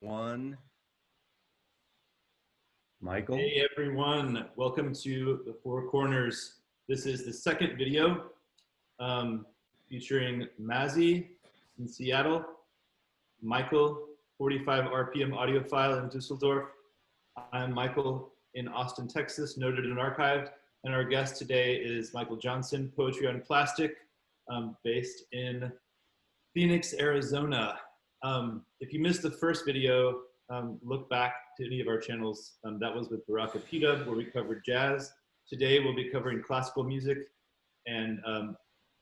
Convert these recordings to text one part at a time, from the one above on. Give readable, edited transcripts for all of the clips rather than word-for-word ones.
One. Michael? Hey everyone, welcome to the Four Corners. This is the second video featuring Mazzy in Seattle, Michael, 45 RPM audiophile in Dusseldorf. I'm Michael in Austin, Texas, noted and archived. And our guest today is Michael Johnson, Poetry on Plastic, based in Phoenix, Arizona. If you missed the first video, look back to any of our channels. That was with BarakaPDub, where we covered jazz. Today we'll be covering classical music, and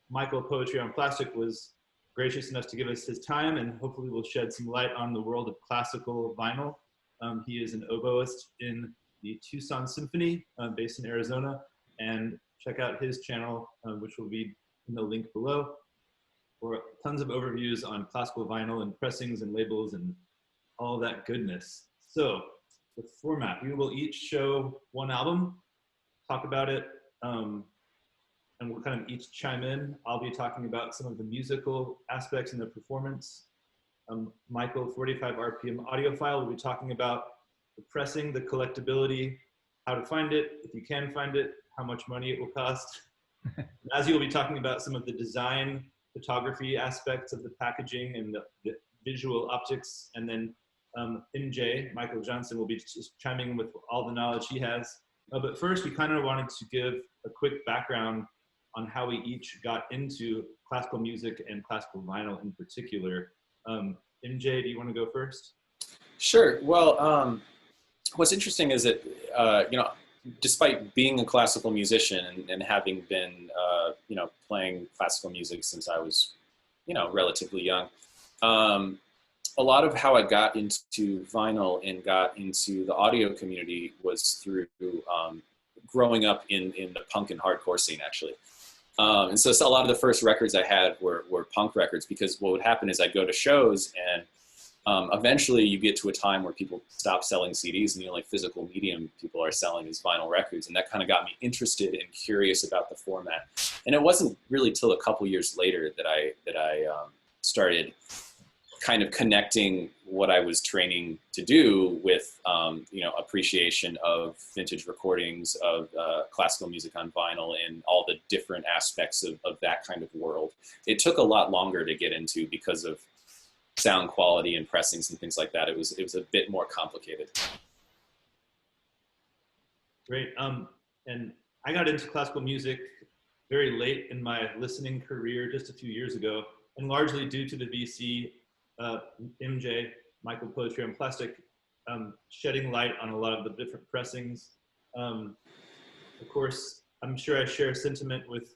Michael, Poetry on Plastic, was gracious enough to give us his time, and hopefully will shed some light on the world of classical vinyl. He is an oboist in the Tucson Symphony, based in Arizona, and check out his channel, which will be in the link below, for tons of overviews on classical vinyl and pressings and labels and all that goodness. So the format, we will each show one album, talk about it, and we'll kind of each chime in. I'll be talking about some of the musical aspects and the performance. Michael, 45 RPM audiophile, will be talking about the pressing, the collectability, how to find it, if you can find it, how much money it will cost. Mazzy will be talking about some of the design, photography aspects of the packaging and the visual optics, and then MJ, Michael Johnson, will be just chiming in with all the knowledge he has. But first, we kind of wanted to give a quick background on how we each got into classical music and classical vinyl in particular. MJ, do you want to go first? Sure. Well, what's interesting is that, despite being a classical musician and having been, playing classical music since I was, relatively young, a lot of how I got into vinyl and got into the audio community was through growing up in the punk and hardcore scene, actually. And so a lot of the first records I had were punk records, because what would happen is I'd go to shows, and eventually you get to a time where people stop selling CDs and the only physical medium people are selling is vinyl records. And that kind of got me interested and curious about the format. And it wasn't really till a couple years later that I started kind of connecting what I was training to do with, appreciation of vintage recordings of classical music on vinyl and all the different aspects of that kind of world. It took a lot longer to get into because of sound quality and pressings and things like that. It was a bit more complicated. Great. And I got into classical music very late in my listening career, just a few years ago, and largely due to the VC, MJ, Michael, Poetry on Plastic, shedding light on a lot of the different pressings. Of course, I'm sure I share a sentiment with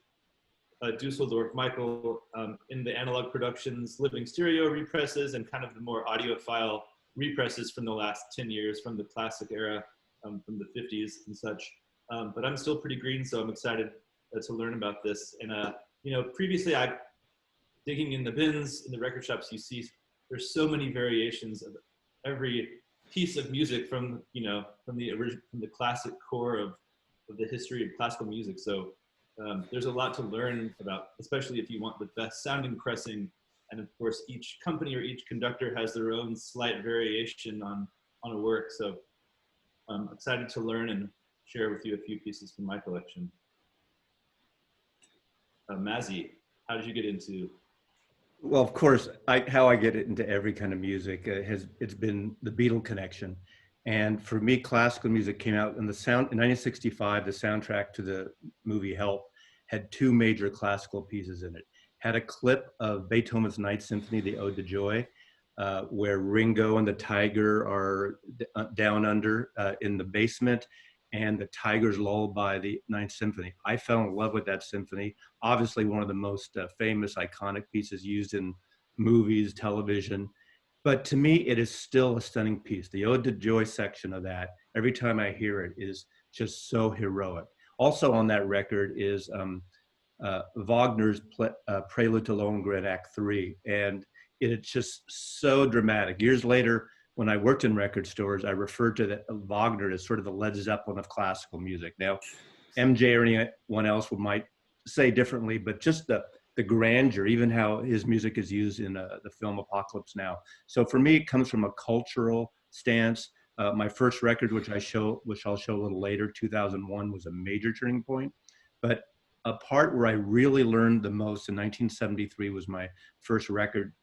Dusseldorf, Michael, in the Analogue Productions living stereo represses and kind of the more audiophile represses from the last 10 years, from the classic era, from the 50s and such. But I'm still pretty green, so I'm excited to learn about this. And previously, digging in the bins, in the record shops, you see there's so many variations of every piece of music from the classic core of the history of classical music. So there's a lot to learn about, especially if you want the best sounding pressing. And of course, each company or each conductor has their own slight variation on a work. So I'm excited to learn and share with you a few pieces from my collection. Mazzy, how did you get into? Well, of course, how I get into every kind of music it's been the Beatle connection. And for me, classical music came out in 1965. The soundtrack to the movie Help had two major classical pieces in it. Had a clip of Beethoven's Ninth Symphony, the Ode to Joy, where Ringo and the tiger are down under in the basement, and the tiger's lulled by the Ninth Symphony. I fell in love with that symphony. Obviously, one of the most famous, iconic pieces used in movies, television. But to me, it is still a stunning piece. The Ode to Joy section of that, every time I hear it, is just so heroic. Also on that record is Wagner's Prelude to Lohengrin Act 3. And it's just so dramatic. Years later, when I worked in record stores, I referred to Wagner as sort of the Led Zeppelin of classical music. Now, MJ or anyone else might say differently, but just the the grandeur, even how his music is used in the film Apocalypse Now. So for me, it comes from a cultural stance. My first record, which I'll show a little later, 2001, was a major turning point. But a part where I really learned the most in 1973 was my first record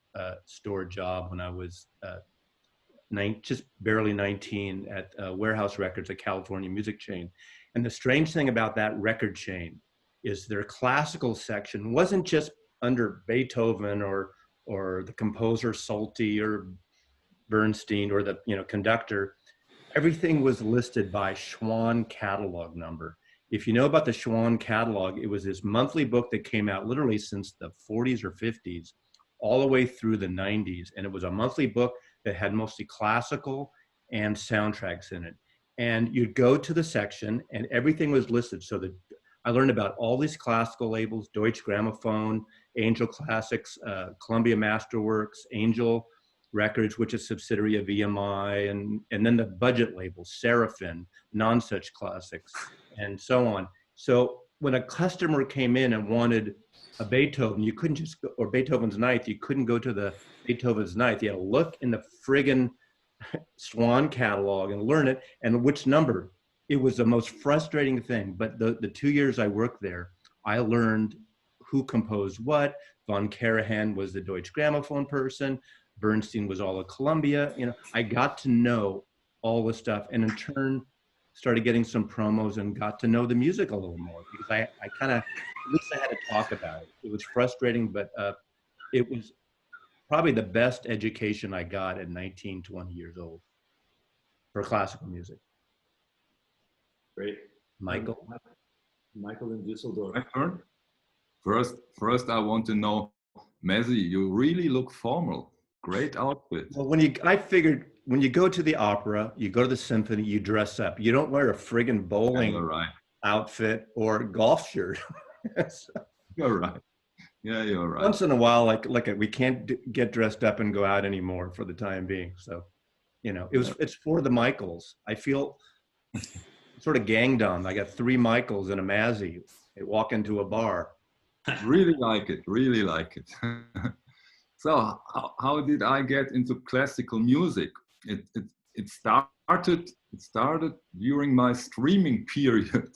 store job when I was just barely 19 at Warehouse Records, a California music chain. And the strange thing about that record chain is their classical section wasn't just under Beethoven or the composer Solti or Bernstein or the conductor. Everything was listed by Schwann catalog number. If you know about the Schwann catalog, it was this monthly book that came out literally since the 40s or 50s, all the way through the 90s. And it was a monthly book that had mostly classical and soundtracks in it. And you'd go to the section and everything was listed. So that I learned about all these classical labels: Deutsche Grammophon, Angel Classics, Columbia Masterworks, Angel Records, which is a subsidiary of EMI, and then the budget labels, Seraphim, Non-Such Classics, and so on. So when a customer came in and wanted a Beethoven, you couldn't just go, or Beethoven's Ninth, you couldn't go to the Beethoven's Ninth. You had to look in the friggin' Swan catalog and learn it, and which number. It was the most frustrating thing. But the 2 years I worked there, I learned who composed what. Von Karajan was the Deutsche Grammophon person. Bernstein was all of Columbia. I got to know all the stuff, and in turn started getting some promos and got to know the music a little more, because I kind of, at least I had to talk about it. It was frustrating, but it was probably the best education I got at 19, 20 years old for classical music. Great. Michael? Michael in Düsseldorf. My turn. First, I want to know, Mazzy, you really look formal. Great outfit. Well, I figured when you go to the opera, you go to the symphony, you dress up. You don't wear a friggin' bowling outfit or golf shirt. So, you're right. Yeah, you're right. Once in a while, like we can't get dressed up and go out anymore for the time being. So, it's for the Michaels. I feel sort of ganged on. I got 3 Michaels and a Mazzy. They walk into a bar. Really like it. Really like it. So how did I get into classical music? It started during my streaming period.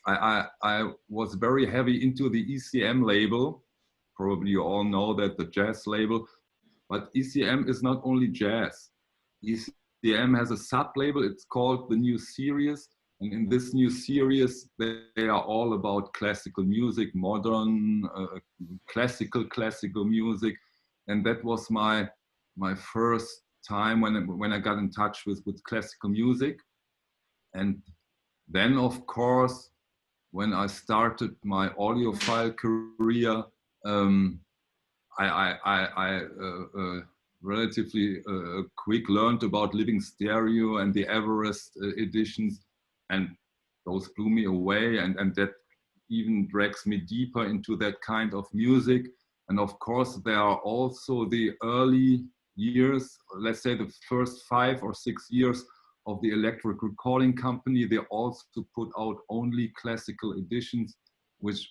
I was very heavy into the ECM label. Probably you all know that, the jazz label. But ECM is not only jazz. ECM has a sub-label. It's called the New Series. And in this new series, they are all about classical music, modern, classical music. And that was my first time when I got in touch with classical music. And then, of course, when I started my audiophile career, I relatively quick learned about Living Stereo and the Everest editions. And those blew me away, and that even drags me deeper into that kind of music. And of course, there are also the early years, let's say the first 5 or 6 years of the Electric Recording Company. They also put out only classical editions, which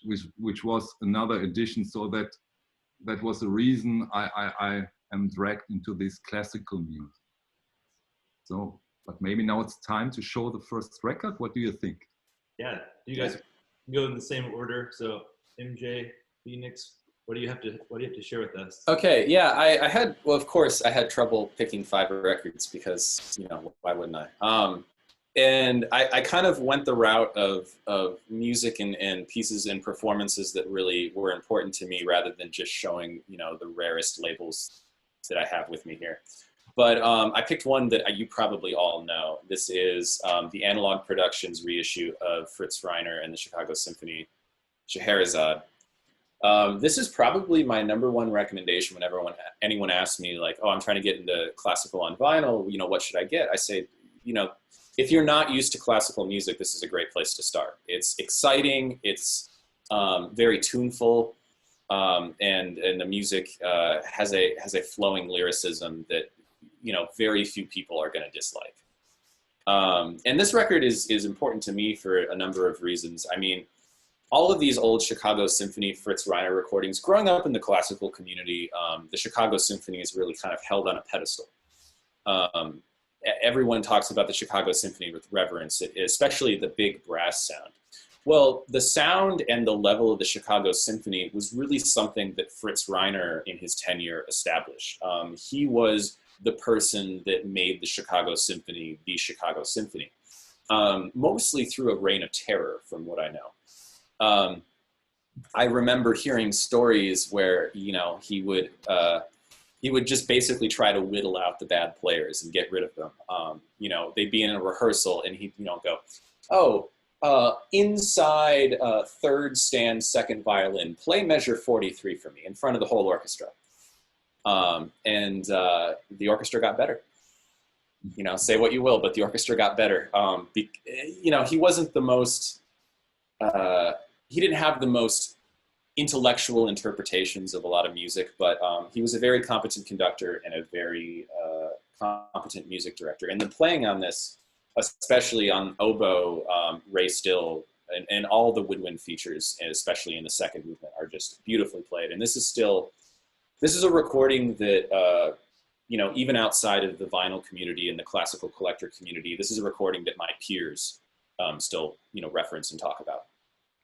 was another edition. So that was the reason I am dragged into this classical music. So. But maybe now it's time to show the first record. What do you think? Yeah, you guys go in the same order. So MJ, Phoenix, what do you have to share with us? Okay, yeah, I had, well, of course, I had trouble picking 5 records because, why wouldn't I? And I kind of went the route of music and pieces and performances that really were important to me, rather than just showing, the rarest labels that I have with me here. But I picked one that you probably all know. This is the Analogue Productions reissue of Fritz Reiner and the Chicago Symphony, Scheherazade. This is probably my #1 recommendation whenever anyone asks me, like, oh, I'm trying to get into classical on vinyl, what should I get? I say, if you're not used to classical music, this is a great place to start. It's exciting, it's very tuneful, and the music has a flowing lyricism that very few people are going to dislike. And this record is important to me for a number of reasons. I mean, all of these old Chicago Symphony Fritz Reiner recordings, growing up in the classical community, the Chicago Symphony is really kind of held on a pedestal. Everyone talks about the Chicago Symphony with reverence, especially the big brass sound. Well, the sound and the level of the Chicago Symphony was really something that Fritz Reiner in his tenure established. He was the person that made the Chicago Symphony the Chicago Symphony, mostly through a reign of terror, from what I know. I remember hearing stories where, you know, he would just basically try to whittle out the bad players and get rid of them. You know, they'd be in a rehearsal and he'd, you know, go, oh, inside third stand, second violin, play measure 43 for me in front of the whole orchestra. And the orchestra got better. You know, say what you will, but the orchestra got better. You know, he wasn't the most, he didn't have the most intellectual interpretations of a lot of music, but he was a very competent conductor and a very competent music director. And the playing on this, especially on oboe, Ray Still, and all the woodwind features, and especially in the second movement, are just beautifully played. And this is a recording that, you know, even outside of the vinyl community and the classical collector community, this is a recording that my peers still, you know, reference and talk about.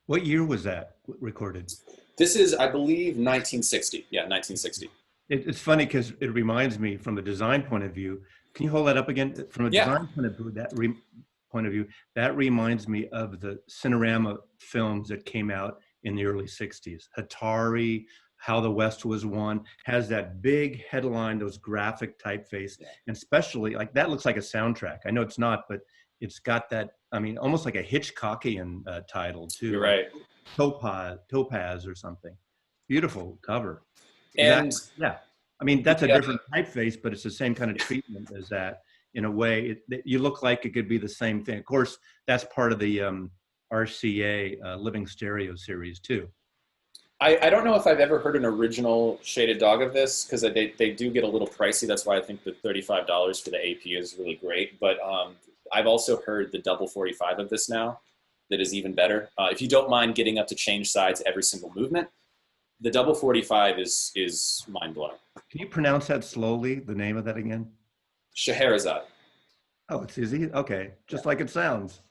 What year was that recorded? This is, I believe, 1960. Yeah, 1960. It's funny because it reminds me, from a design point of view. Can you hold that up again? From a design point of view, that reminds me of the Cinerama films that came out in the early 60s. Hatari, How the West Was Won, has that big headline, those graphic typeface, and especially, like, that looks like a soundtrack. I know it's not, but it's got that, I mean, almost like a Hitchcockian title too. You're right. Topaz or something. Beautiful cover. And exactly. Yeah, I mean, that's a different typeface, but it's the same kind of treatment as that. In a way, you look like it could be the same thing. Of course, that's part of the RCA Living Stereo series too. I don't know if I've ever heard an original Shaded Dog of this, because they do get a little pricey. That's why I think the $35 for the AP is really great. But I've also heard the double 45 of this now that is even better. If you don't mind getting up to change sides every single movement, the double 45 is mind-blowing. Can you pronounce that slowly, the name of that again? Scheherazade. Oh, it's easy? Okay, just like it sounds,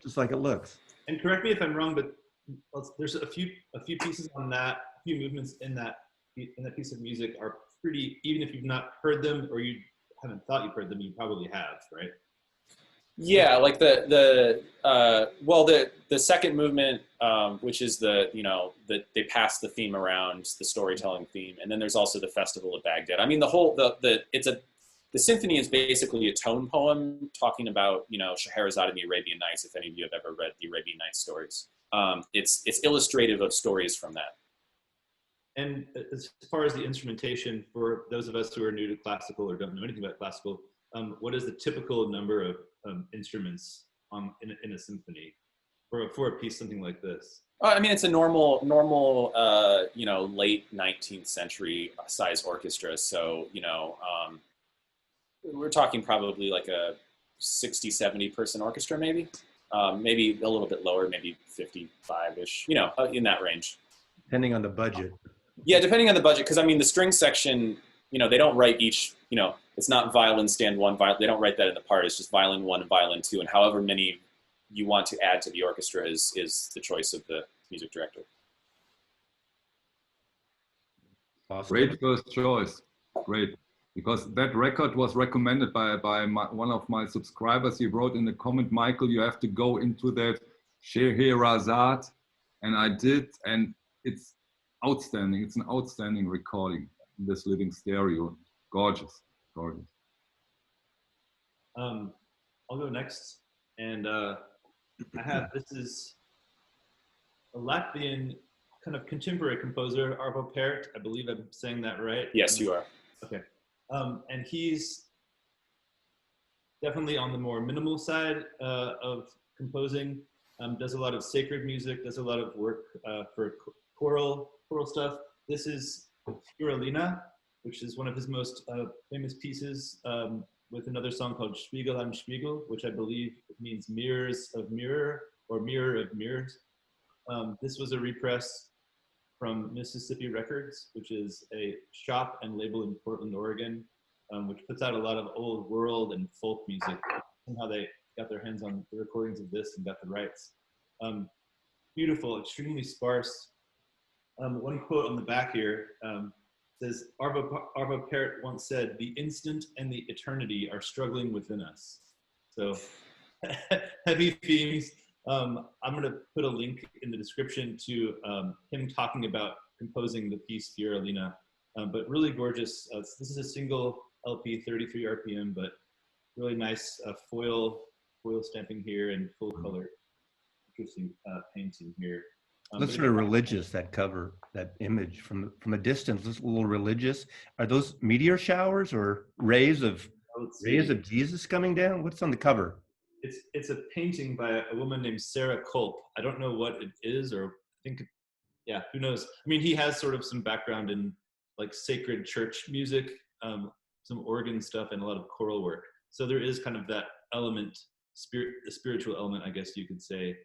just like it looks. And correct me if I'm wrong, but there's a few pieces on that, a few movements in that piece of music are pretty, even if you've not heard them or you haven't thought you've heard them, you probably have, right? Yeah, like the second movement, which is they pass the theme around, the storytelling theme, and then there's also the Festival of Baghdad. I mean, the symphony is basically a tone poem talking about, you know, Scheherazade and the Arabian Nights. If any of you have ever read the Arabian Nights stories, it's illustrative of stories from that. And as far as the instrumentation, for those of us who are new to classical or don't know anything about classical, what is the typical number of instruments in a symphony for a piece something like this? I mean, it's a normal, you know, late 19th century size orchestra. So, you know, we're talking probably like a 60, 70 person orchestra, maybe a little bit lower, maybe 55-ish, you know, in that range. Depending on the budget. Yeah, depending on the budget. Because I mean, the string section, you know, they don't write each, you know, it's not violin stand one, they don't write that in the part. It's just violin 1 and violin 2. And however many you want to add to the orchestra is the choice of the music director. Awesome. Great first choice. Great. Because that record was recommended by one of my subscribers. He wrote in the comment, Michael, you have to go into that Scheherazade. And I did, and it's outstanding. It's an outstanding recording in this living stereo. Gorgeous, gorgeous. I'll go next. And this is a Latvian kind of contemporary composer, Arvo Pärt. I believe I'm saying that right. Yes, you are. Okay. And he's definitely on the more minimal side of composing, does a lot of sacred music, does a lot of work for choral stuff. This is Für Alina, which is one of his most famous pieces, with another song called Spiegel am Spiegel, which I believe means mirrors of mirror or mirror of mirrors. This was a repress from Mississippi Records, which is a shop and label in Portland, Oregon, which puts out a lot of old world and folk music. Somehow they got their hands on the recordings of this and got the rights. Beautiful, extremely sparse. One quote on the back here says, Arvo Pärt once said, "The instant and the eternity are struggling within us." So heavy themes. I'm going to put a link in the description to him talking about composing the piece Für Alina, but really gorgeous. This is a single LP, 33 RPM, but really nice foil stamping here and full color. Interesting painting here. Looks sort of religious, that cover, that image from a distance. Looks a little religious. Are those meteor showers or rays of Jesus coming down? What's on the cover? It's a painting by a woman named Sarah Culp. I don't know what it is, or I think, yeah, who knows? I mean, he has sort of some background in like sacred church music, some organ stuff, and a lot of choral work. So there is kind of that element, the spiritual element, I guess you could say.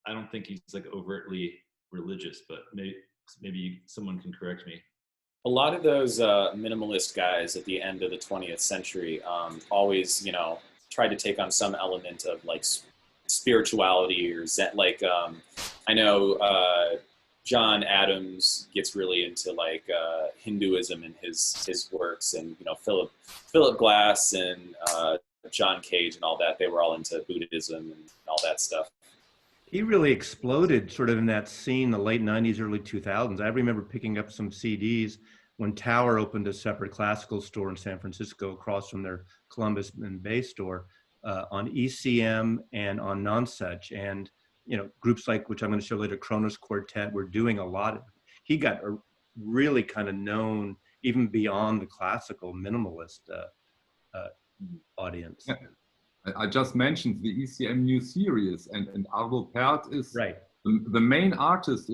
I don't think he's like overtly religious, but maybe someone can correct me. A lot of those minimalist guys at the end of the 20th century always, you know, tried to take on some element of like spirituality or Zen. Like I know John Adams gets really into like Hinduism in his works, and you know Philip Glass and John Cage and all that. They were all into Buddhism and all that stuff. He really exploded sort of in that scene, the late 90s, early 2000s. I remember picking up some CDs when Tower opened a separate classical store in San Francisco across from their Columbus and Bay store on ECM and on Nonsuch. And, you know, groups like, which I'm going to show later, Kronos Quartet, were doing a lot. He got a really kind of known even beyond the classical minimalist audience. Yeah. I just mentioned the ECM new series, and Arvo Pärt is right. the main artist,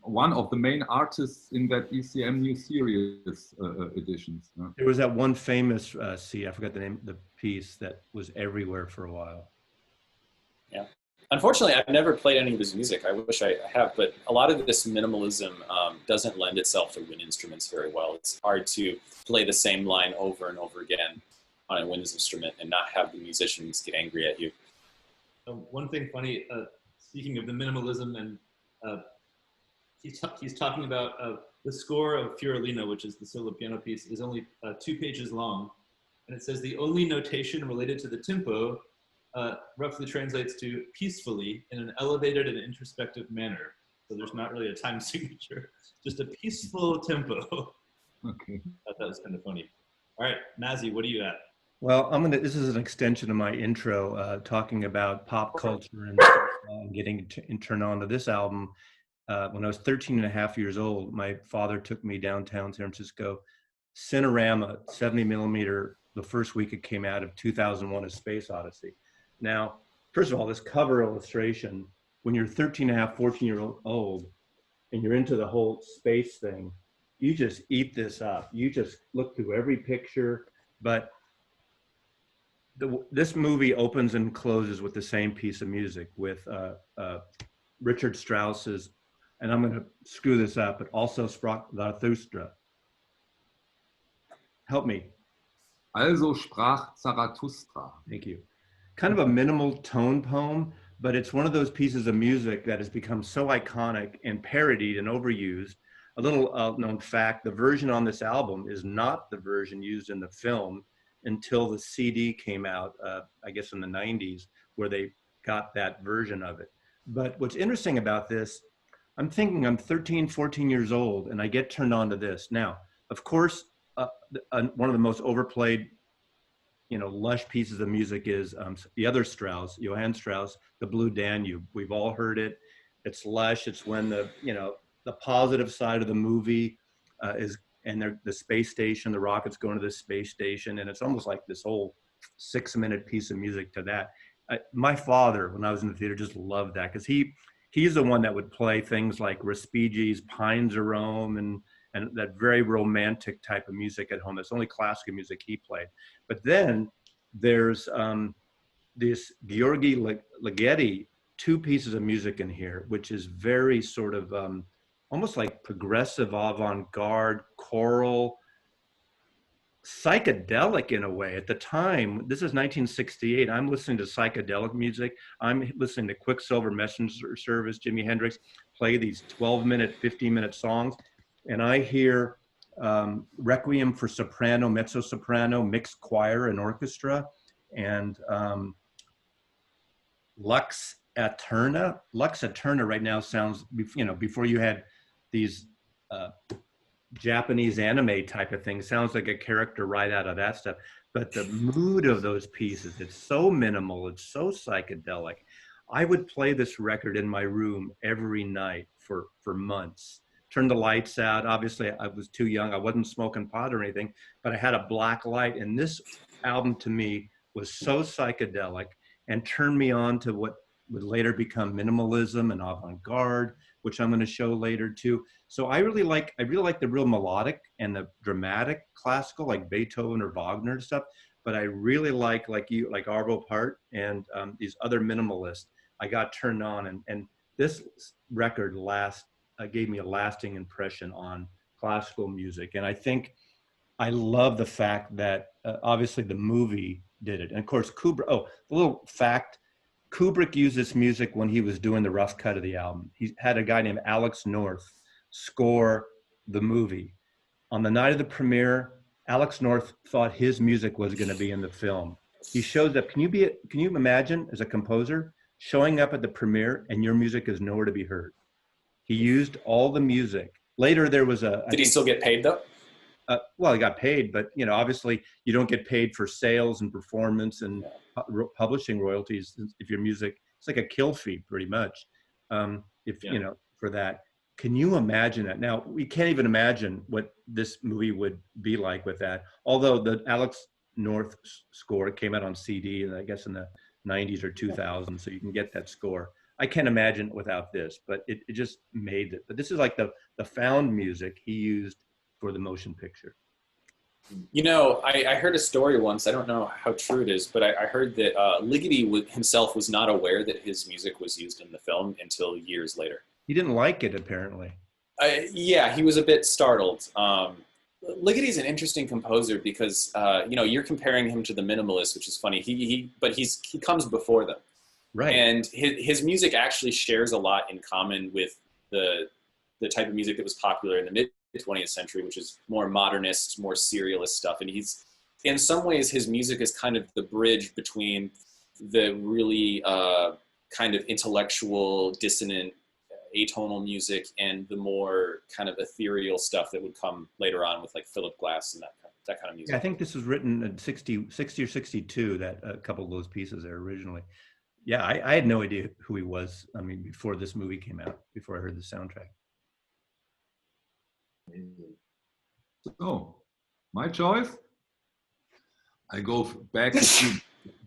one of the main artists in that ECM new series editions. There was that one famous I forgot the name of the piece that was everywhere for a while. Yeah. Unfortunately, I've never played any of his music. I wish I have, but a lot of this minimalism doesn't lend itself to wind instruments very well. It's hard to play the same line over and over again on a wind instrument and not have the musicians get angry at you. One thing funny, speaking of the minimalism, and he's talking about the score of Für Alina, which is the solo piano piece, is only 2 pages long. And it says the only notation related to the tempo roughly translates to peacefully in an elevated and introspective manner. So there's not really a time signature, just a peaceful tempo. Okay. I thought that was kind of funny. All right, Mazzy, what are you at? Well, this is an extension of my intro, talking about pop culture and getting turned on to this album. When I was 13 and a half years old, my father took me downtown San Francisco, Cinerama, 70 millimeter, the first week it came out of 2001, A Space Odyssey. Now, first of all, this cover illustration, when you're 13 and a half, 14-year-old, and you're into the whole space thing, you just eat this up. You just look through every picture, but this movie opens and closes with the same piece of music with Richard Strauss's, and I'm going to screw this up, but also sprach Zarathustra. Help me. Also sprach Zarathustra. Thank you. Kind of a minimal tone poem, but it's one of those pieces of music that has become so iconic and parodied and overused. A little known fact, the version on this album is not the version used in the film until the CD came out, I guess in the 90s, where they got that version of it. But what's interesting about this, I'm thinking I'm 13, 14 years old, and I get turned on to this. Now, of course, one of the most overplayed, you know, lush pieces of music is the other Strauss, Johann Strauss, The Blue Danube. We've all heard it. It's lush. It's when the, you know, the positive side of the movie and the space station, the rockets going to the space station, and it's almost like this whole 6-minute piece of music to that. My father, when I was in the theater, just loved that, because he's the one that would play things like Respigi's Pines of Rome and that very romantic type of music at home. It's only classical music he played. But then there's this György Ligeti two pieces of music in here, which is very sort of almost like progressive avant-garde, choral, psychedelic in a way. At the time, this is 1968, I'm listening to psychedelic music. I'm listening to Quicksilver Messenger Service, Jimi Hendrix play these 12-minute, 15-minute songs. And I hear Requiem for soprano, mezzo-soprano, mixed choir and orchestra, and Lux Eterna. Lux Eterna right now sounds, you know, before you had these Japanese anime type of thing, sounds like a character right out of that stuff. But the mood of those pieces, it's so minimal, it's so psychedelic. I would play this record in my room every night for months. Turn the lights out. Obviously, I was too young. I wasn't smoking pot or anything, but I had a black light. And this album to me was so psychedelic and turned me on to what would later become minimalism and avant-garde, which I'm going to show later too. So I really like the real melodic and the dramatic classical, like Beethoven or Wagner and stuff. But I really like Arvo Pärt and these other minimalists. I got turned on, and this record gave me a lasting impression on classical music. And I think I love the fact that obviously the movie did it. And of course, Kubrick, the little fact, Kubrick used this music when he was doing the rough cut of the album. He had a guy named Alex North score the movie. On the night of the premiere, Alex North thought his music was going to be in the film. He shows up. Can you imagine as a composer showing up at the premiere and your music is nowhere to be heard? He used all the music. Later, there was a... Did he still get paid though? Well, he got paid, but you know, obviously, you don't get paid for sales and performance and publishing royalties if your music. It's like a kill fee, pretty much. You know, for that. Can you imagine that? Now, we can't even imagine what this movie would be like with that. Although the Alex North score came out on CD, and I guess in the 90s or 2000s, so you can get that score. I can't imagine it without this, but it just made it. But this is like the found music he used for the motion picture. You know, I heard a story once, I don't know how true it is, but I heard that Ligeti himself was not aware that his music was used in the film until years later. He didn't like it, apparently. Yeah, he was a bit startled. Ligeti's an interesting composer because, you know, you're comparing him to the Minimalist, which is funny. But he comes before them. Right. And his music actually shares a lot in common with the type of music that was popular in the mid-20th century, which is more modernist, more serialist stuff. And he's, in some ways, his music is kind of the bridge between the really kind of intellectual, dissonant, atonal music and the more kind of ethereal stuff that would come later on with like Philip Glass and that kind of music. Yeah, I think this was written in 60 or 62, that a couple of those pieces there originally. Yeah, I had no idea who he was. I mean, before this movie came out, before I heard the soundtrack. So, my choice? I go back a few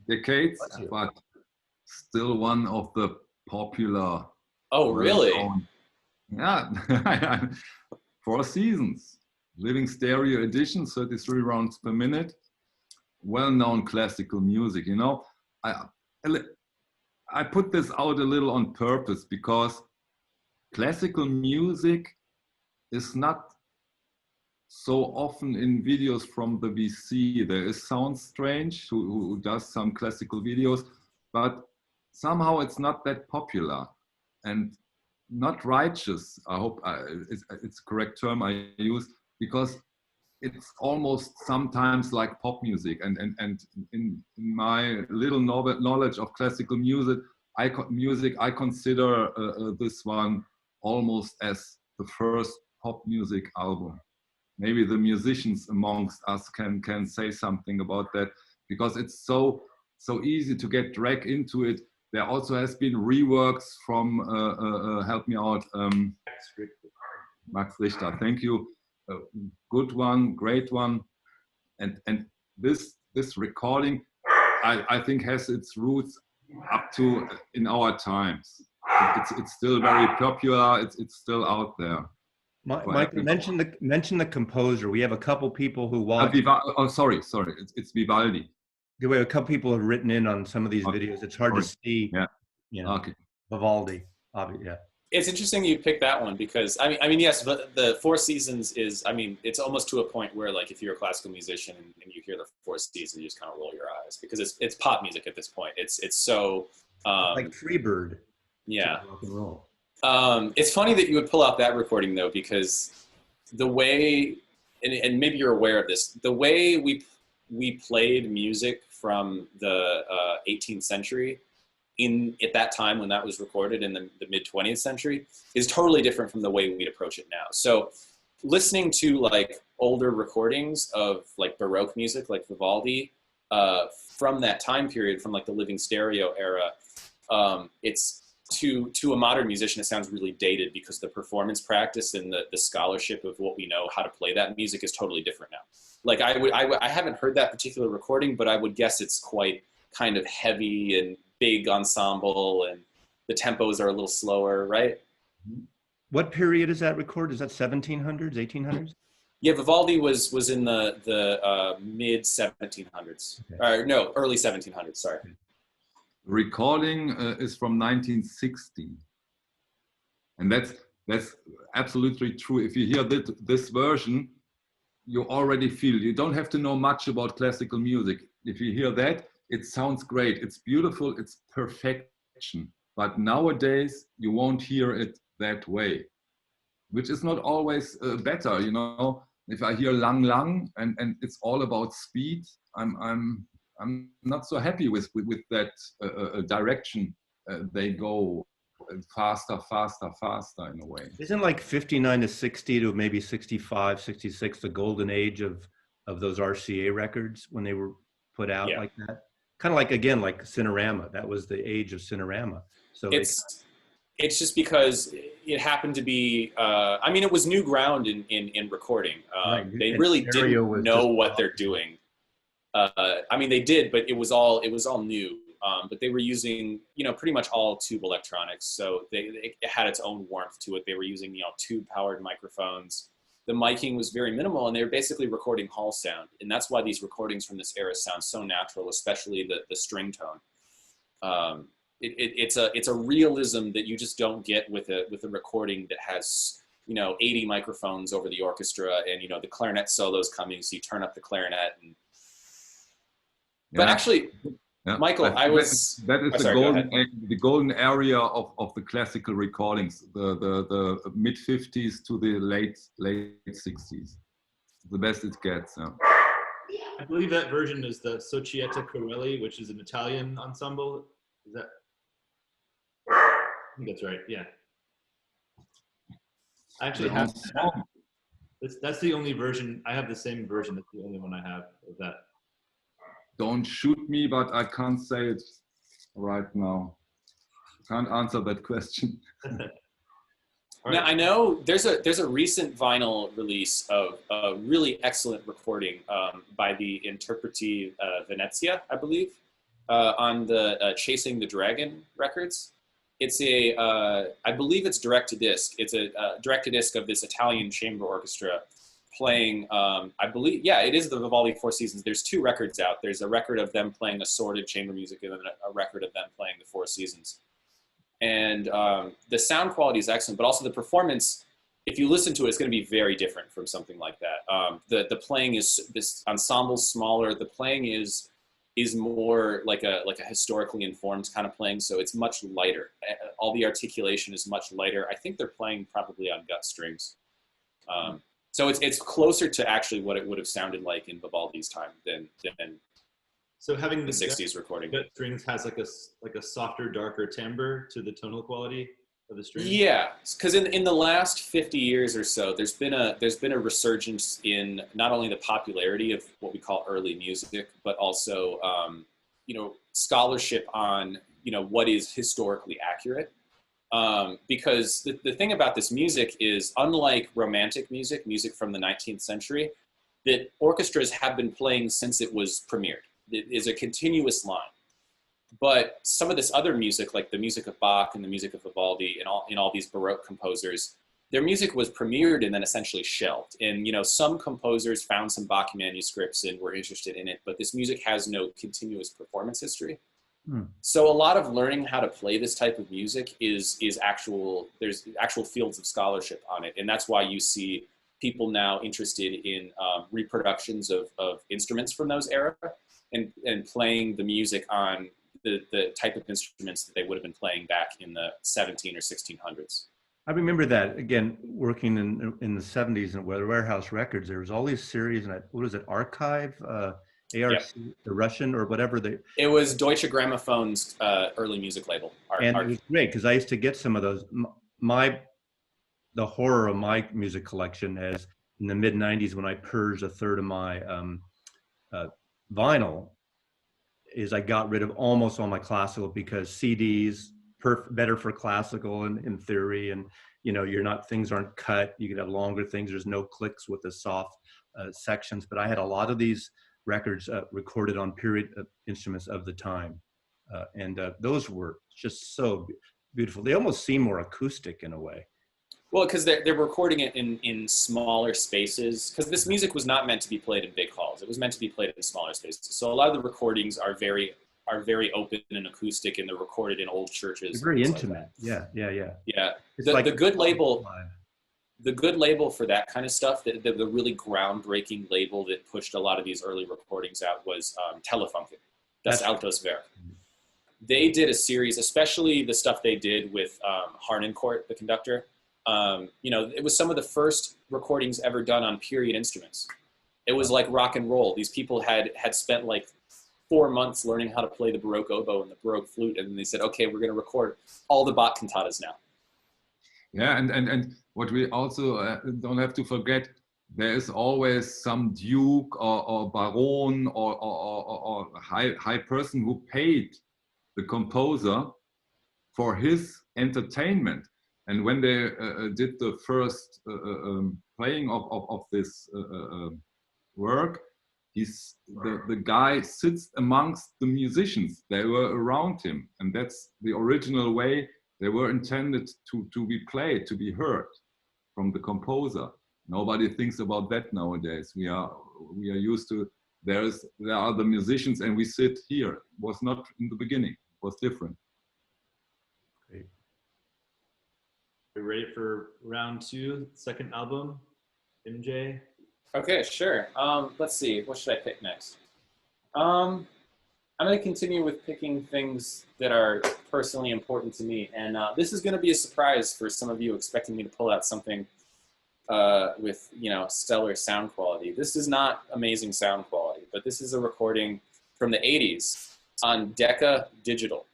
decades, but still one of the popular. Oh, really? Yeah, Four Seasons, Living Stereo Edition, 33 rounds per minute, well-known classical music. You know, I put this out a little on purpose because classical music is not so often in videos from the VC. There is Sound Strange who does some classical videos, but somehow it's not that popular and not righteous. I hope it's the correct term I use, because it's almost sometimes like pop music. And in my little knowledge of classical music, I consider this one almost as the first pop music album. Maybe the musicians amongst us can say something about that, because it's so easy to get dragged into it. There also has been reworks from, help me out, Max Richter, thank you. Good one, great one. And this recording, I think has its roots up to in our times. It's still very popular, it's still out there. Mike, mention the composer. We have a couple people who watch. Oh, sorry, it's Vivaldi. We have a couple people who have written in on some of these videos. It's hard to see. Yeah. You know. Okay. Vivaldi, yeah. It's interesting you picked that one because I mean, yes, but the Four Seasons is, I mean, it's almost to a point where like if you're a classical musician and you hear the Four Seasons, you just kind of roll your eyes because it's pop music at this point. It's so Like Freebird. Yeah. Rock and roll. It's funny that you would pull out that recording though, because the way, and maybe you're aware of this, the way we played music from the 18th century at that time when that was recorded in the mid 20th century is totally different from the way we'd approach it now. So listening to like older recordings of like Baroque music, like Vivaldi, from that time period, from like the living stereo era, it's to a modern musician, it sounds really dated because the performance practice and the scholarship of what we know how to play that music is totally different now. Like I haven't heard that particular recording, but I would guess it's quite kind of heavy and big ensemble, and the tempos are a little slower, right? What period is that recorded? Is that 1700s, 1800s? Yeah, Vivaldi was in the mid 1700s, okay. Or no, early 1700s. Sorry. Recording is from 1960, and that's absolutely true. If you hear this version, you already feel. You don't have to know much about classical music. If you hear that, it sounds great. It's beautiful. It's perfection. But nowadays, you won't hear it that way, which is not always better. You know, if I hear Lang Lang and it's all about speed, I'm not so happy with that direction. They go faster in a way. Isn't like 59 to 60 to maybe 65, 66 the golden age of those RCA records when they were put out like that? Kind of like, again, like Cinerama. That was the age of Cinerama. So it's just because it happened to be, I mean, it was new ground in recording. Right. They really didn't know what they're doing. I mean, they did, but it was all new. But they were using, you know, pretty much all tube electronics. So it had its own warmth to it. They were using, you know, tube powered microphones. The miking was very minimal, and they were basically recording hall sound. And that's why these recordings from this era sound so natural, especially the string tone. It's a realism that you just don't get with a recording that has, you know, 80 microphones over the orchestra, and, you know, the clarinet solos coming, so you turn up the clarinet. And but actually, Michael, that is the golden area of the classical recordings, the mid 50s to the late 60s, the best it gets. Yeah. I believe that version is the Società Corelli, which is an Italian ensemble. Is that? I think that's right. Yeah. I actually have that's the only version. I have the same version. That's the only one I have of that. Don't shoot me, but I can't say it right now. Can't answer that question. Now, I know there's a recent vinyl release of a really excellent recording by the Interpreti Venezia, I believe, on the Chasing the Dragon records. It's I believe it's direct to disc. It's a direct to disc of this Italian chamber orchestra playing, I believe, yeah, it is the Vivaldi Four Seasons. There's two records out. There's a record of them playing assorted chamber music and then a record of them playing the Four Seasons. And the sound quality is excellent, but also the performance, if you listen to it, it's going to be very different from something like that. The playing is, this ensemble's smaller. The playing is more like a historically informed kind of playing, so it's much lighter. All the articulation is much lighter. I think they're playing probably on gut strings. So it's closer to actually what it would have sounded like in Vivaldi's time than so having the 60s recording. Gut strings has like a softer, darker timbre to the tonal quality of the strings. Yeah, because in the last 50 years or so, there's been a resurgence in not only the popularity of what we call early music, but also you know, scholarship on, you know, what is historically accurate. Because the thing about this music is, unlike romantic music from the 19th century, that orchestras have been playing since it was premiered. It is a continuous line. But some of this other music, like the music of Bach and the music of Vivaldi and all these Baroque composers, their music was premiered and then essentially shelved. And, you know, some composers found some Bach manuscripts and were interested in it, but this music has no continuous performance history. Hmm. So a lot of learning how to play this type of music is actual, there's actual fields of scholarship on it. And that's why you see people now interested in reproductions of instruments from those era and playing the music on the type of instruments that they would have been playing back in the 17 or 1600s. I remember that, again, working in the 70s and with Warehouse Records, there was all these series, and what was it, Archive, ARC, Yep. the Russian or whatever they. It was Deutsche Grammophone's early music label. And it was great because I used to get some of those. The horror of my music collection is in the mid 90s when I purged a third of my vinyl, is I got rid of almost all my classical because CDs better for classical and in theory, and things aren't cut. You can have longer things. There's no clicks with the soft sections. But I had a lot of these records recorded on period instruments of the time, and those were just so beautiful. They almost seem more acoustic in a way. Well, because they're recording it in smaller spaces, because this music was not meant to be played in big halls. It was meant to be played in smaller spaces. So a lot of the recordings are very open and acoustic, and they're recorded in old churches. It's very intimate. Like yeah. It's the good label. The good label for that kind of stuff, the really groundbreaking label that pushed a lot of these early recordings out was Telefunken. Das Autoswerk. They did a series, especially the stuff they did with Harnoncourt, the conductor. It was some of the first recordings ever done on period instruments. It was like rock and roll. These people had spent like 4 months learning how to play the Baroque oboe and the Baroque flute, and then they said, okay, we're going to record all the Bach cantatas now. Yeah, and what we also don't have to forget, there is always some duke or baron or high person who paid the composer for his entertainment. And when they did the first playing of this work, the guy sits amongst the musicians. They were around him, and that's the original way they were intended to be played, to be heard from the composer. Nobody thinks about that nowadays. We are used to there are the musicians and we sit here. It was not in the beginning. It was different. Great. Are you ready for round 2, second album, MJ? Okay, sure. Let's see. What should I pick next? I'm going to continue with picking things that are personally important to me. And this is going to be a surprise for some of you expecting me to pull out something with, stellar sound quality. This is not amazing sound quality, but this is a recording from the 80s on Decca Digital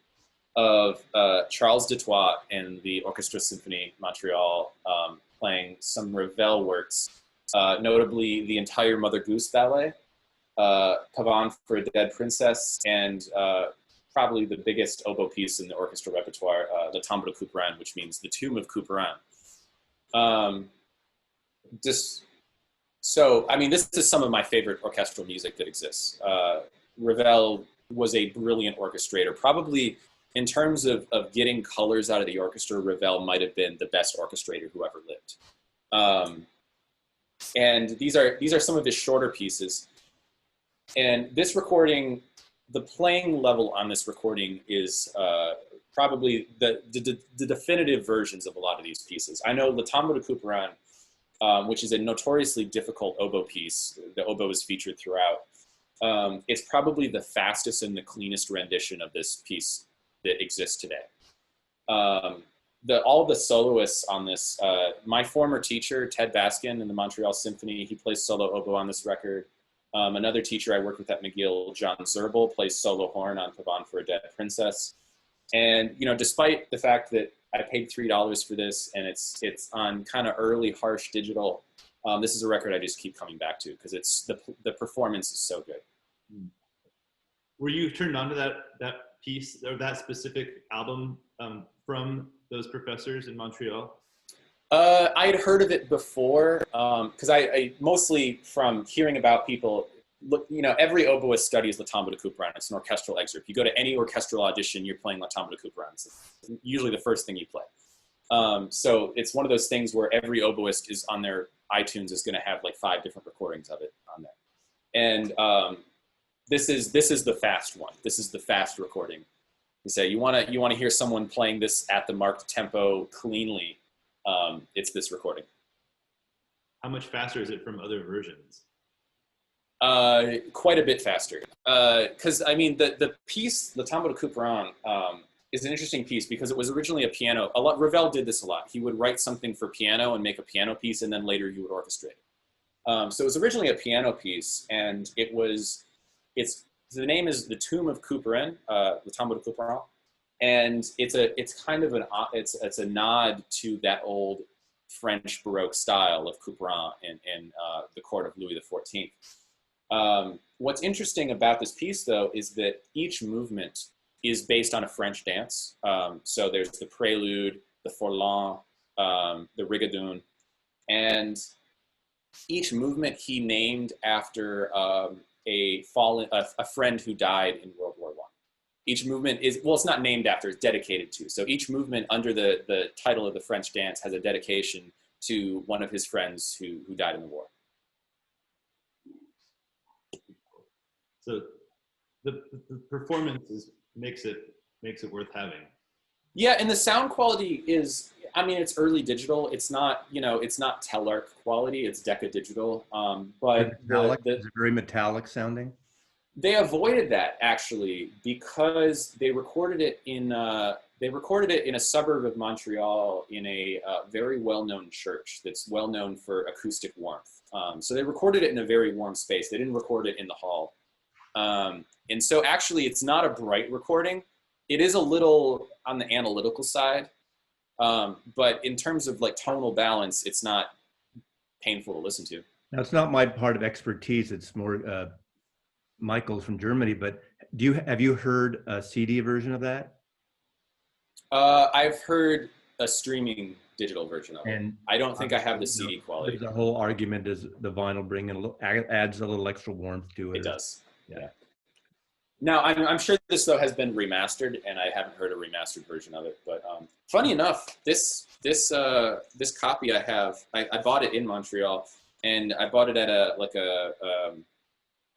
of Charles Dutoit and the Orchestra Symphony Montreal playing some Ravel works, notably the entire Mother Goose ballet, Pavane for a Dead Princess, and probably the biggest oboe piece in the orchestra repertoire, the Tombeau de Couperin, which means the Tomb of Couperin. This is some of my favorite orchestral music that exists. Ravel was a brilliant orchestrator. Probably in terms of getting colors out of the orchestra, Ravel might have been the best orchestrator who ever lived. And these are some of his shorter pieces. And this recording, the playing level on this recording is probably the definitive versions of a lot of these pieces. I know Le Tombeau de Couperin, which is a notoriously difficult oboe piece. The oboe is featured throughout. It's probably the fastest and the cleanest rendition of this piece that exists today. All of the soloists on this, my former teacher, Ted Baskin in the Montreal Symphony, he plays solo oboe on this record. Another teacher I worked with at McGill, John Zerbel, plays solo horn on Pavane for a Dead Princess. And, despite the fact that I paid $3 for this and it's on kind of early, harsh digital, this is a record I just keep coming back to because the performance is so good. Were you turned on to that piece or that specific album from those professors in Montreal? I had heard of it before because I mostly from hearing about people. Look, every oboist studies Le Tombeau de Couperin. It's an orchestral excerpt. You go to any orchestral audition, you're playing Le Tombeau de Couperin. It's usually the first thing you play. So it's one of those things where every oboist is on their iTunes is going to have like 5 different recordings of it on there. And this is the fast one. This is the fast recording. You say you want to hear someone playing this at the marked tempo cleanly. It's this recording. How much faster is it from other versions? Quite a bit faster. Because I mean, the piece, the Tambour de Couperin, is an interesting piece because it was originally a piano. Ravel did this a lot. He would write something for piano and make a piano piece, and then later he would orchestrate it. So it was originally a piano piece, and the name is The Tomb of Couperin, the Tambour de Couperin, and it's kind of it's a nod to that old French Baroque style of Couperin in the court of Louis XIV. What's interesting about this piece, though, is that each movement is based on a French dance. So there's the prelude, the forlan, the rigadoon, and each movement he named after a friend who died in World War I. Each movement is, well, it's not named after, it's dedicated to. So each movement under the title of the French dance has a dedication to one of his friends who died in the war. So the performance makes it worth having. Yeah, and the sound quality is, I mean, it's early digital. It's not, it's not Telarc quality. It's Decca digital. But it's very metallic sounding. They avoided that actually because they recorded it in a suburb of Montreal in a very well-known church that's well-known for acoustic warmth. So they recorded it in a very warm space. They didn't record it in the hall. And so actually it's not a bright recording. It is a little on the analytical side, but in terms of like tonal balance, it's not painful to listen to. Now, it's not my part of expertise. It's more Michael's from Germany, but have you heard a CD version of that? I've heard a streaming digital version of it. I don't think I have the CD quality. There's a whole argument is the vinyl adds a little extra warmth to it. It does. Yeah. Now, I'm sure this, though, has been remastered, and I haven't heard a remastered version of it. But funny enough, this copy I have, I bought it in Montreal, and I bought it at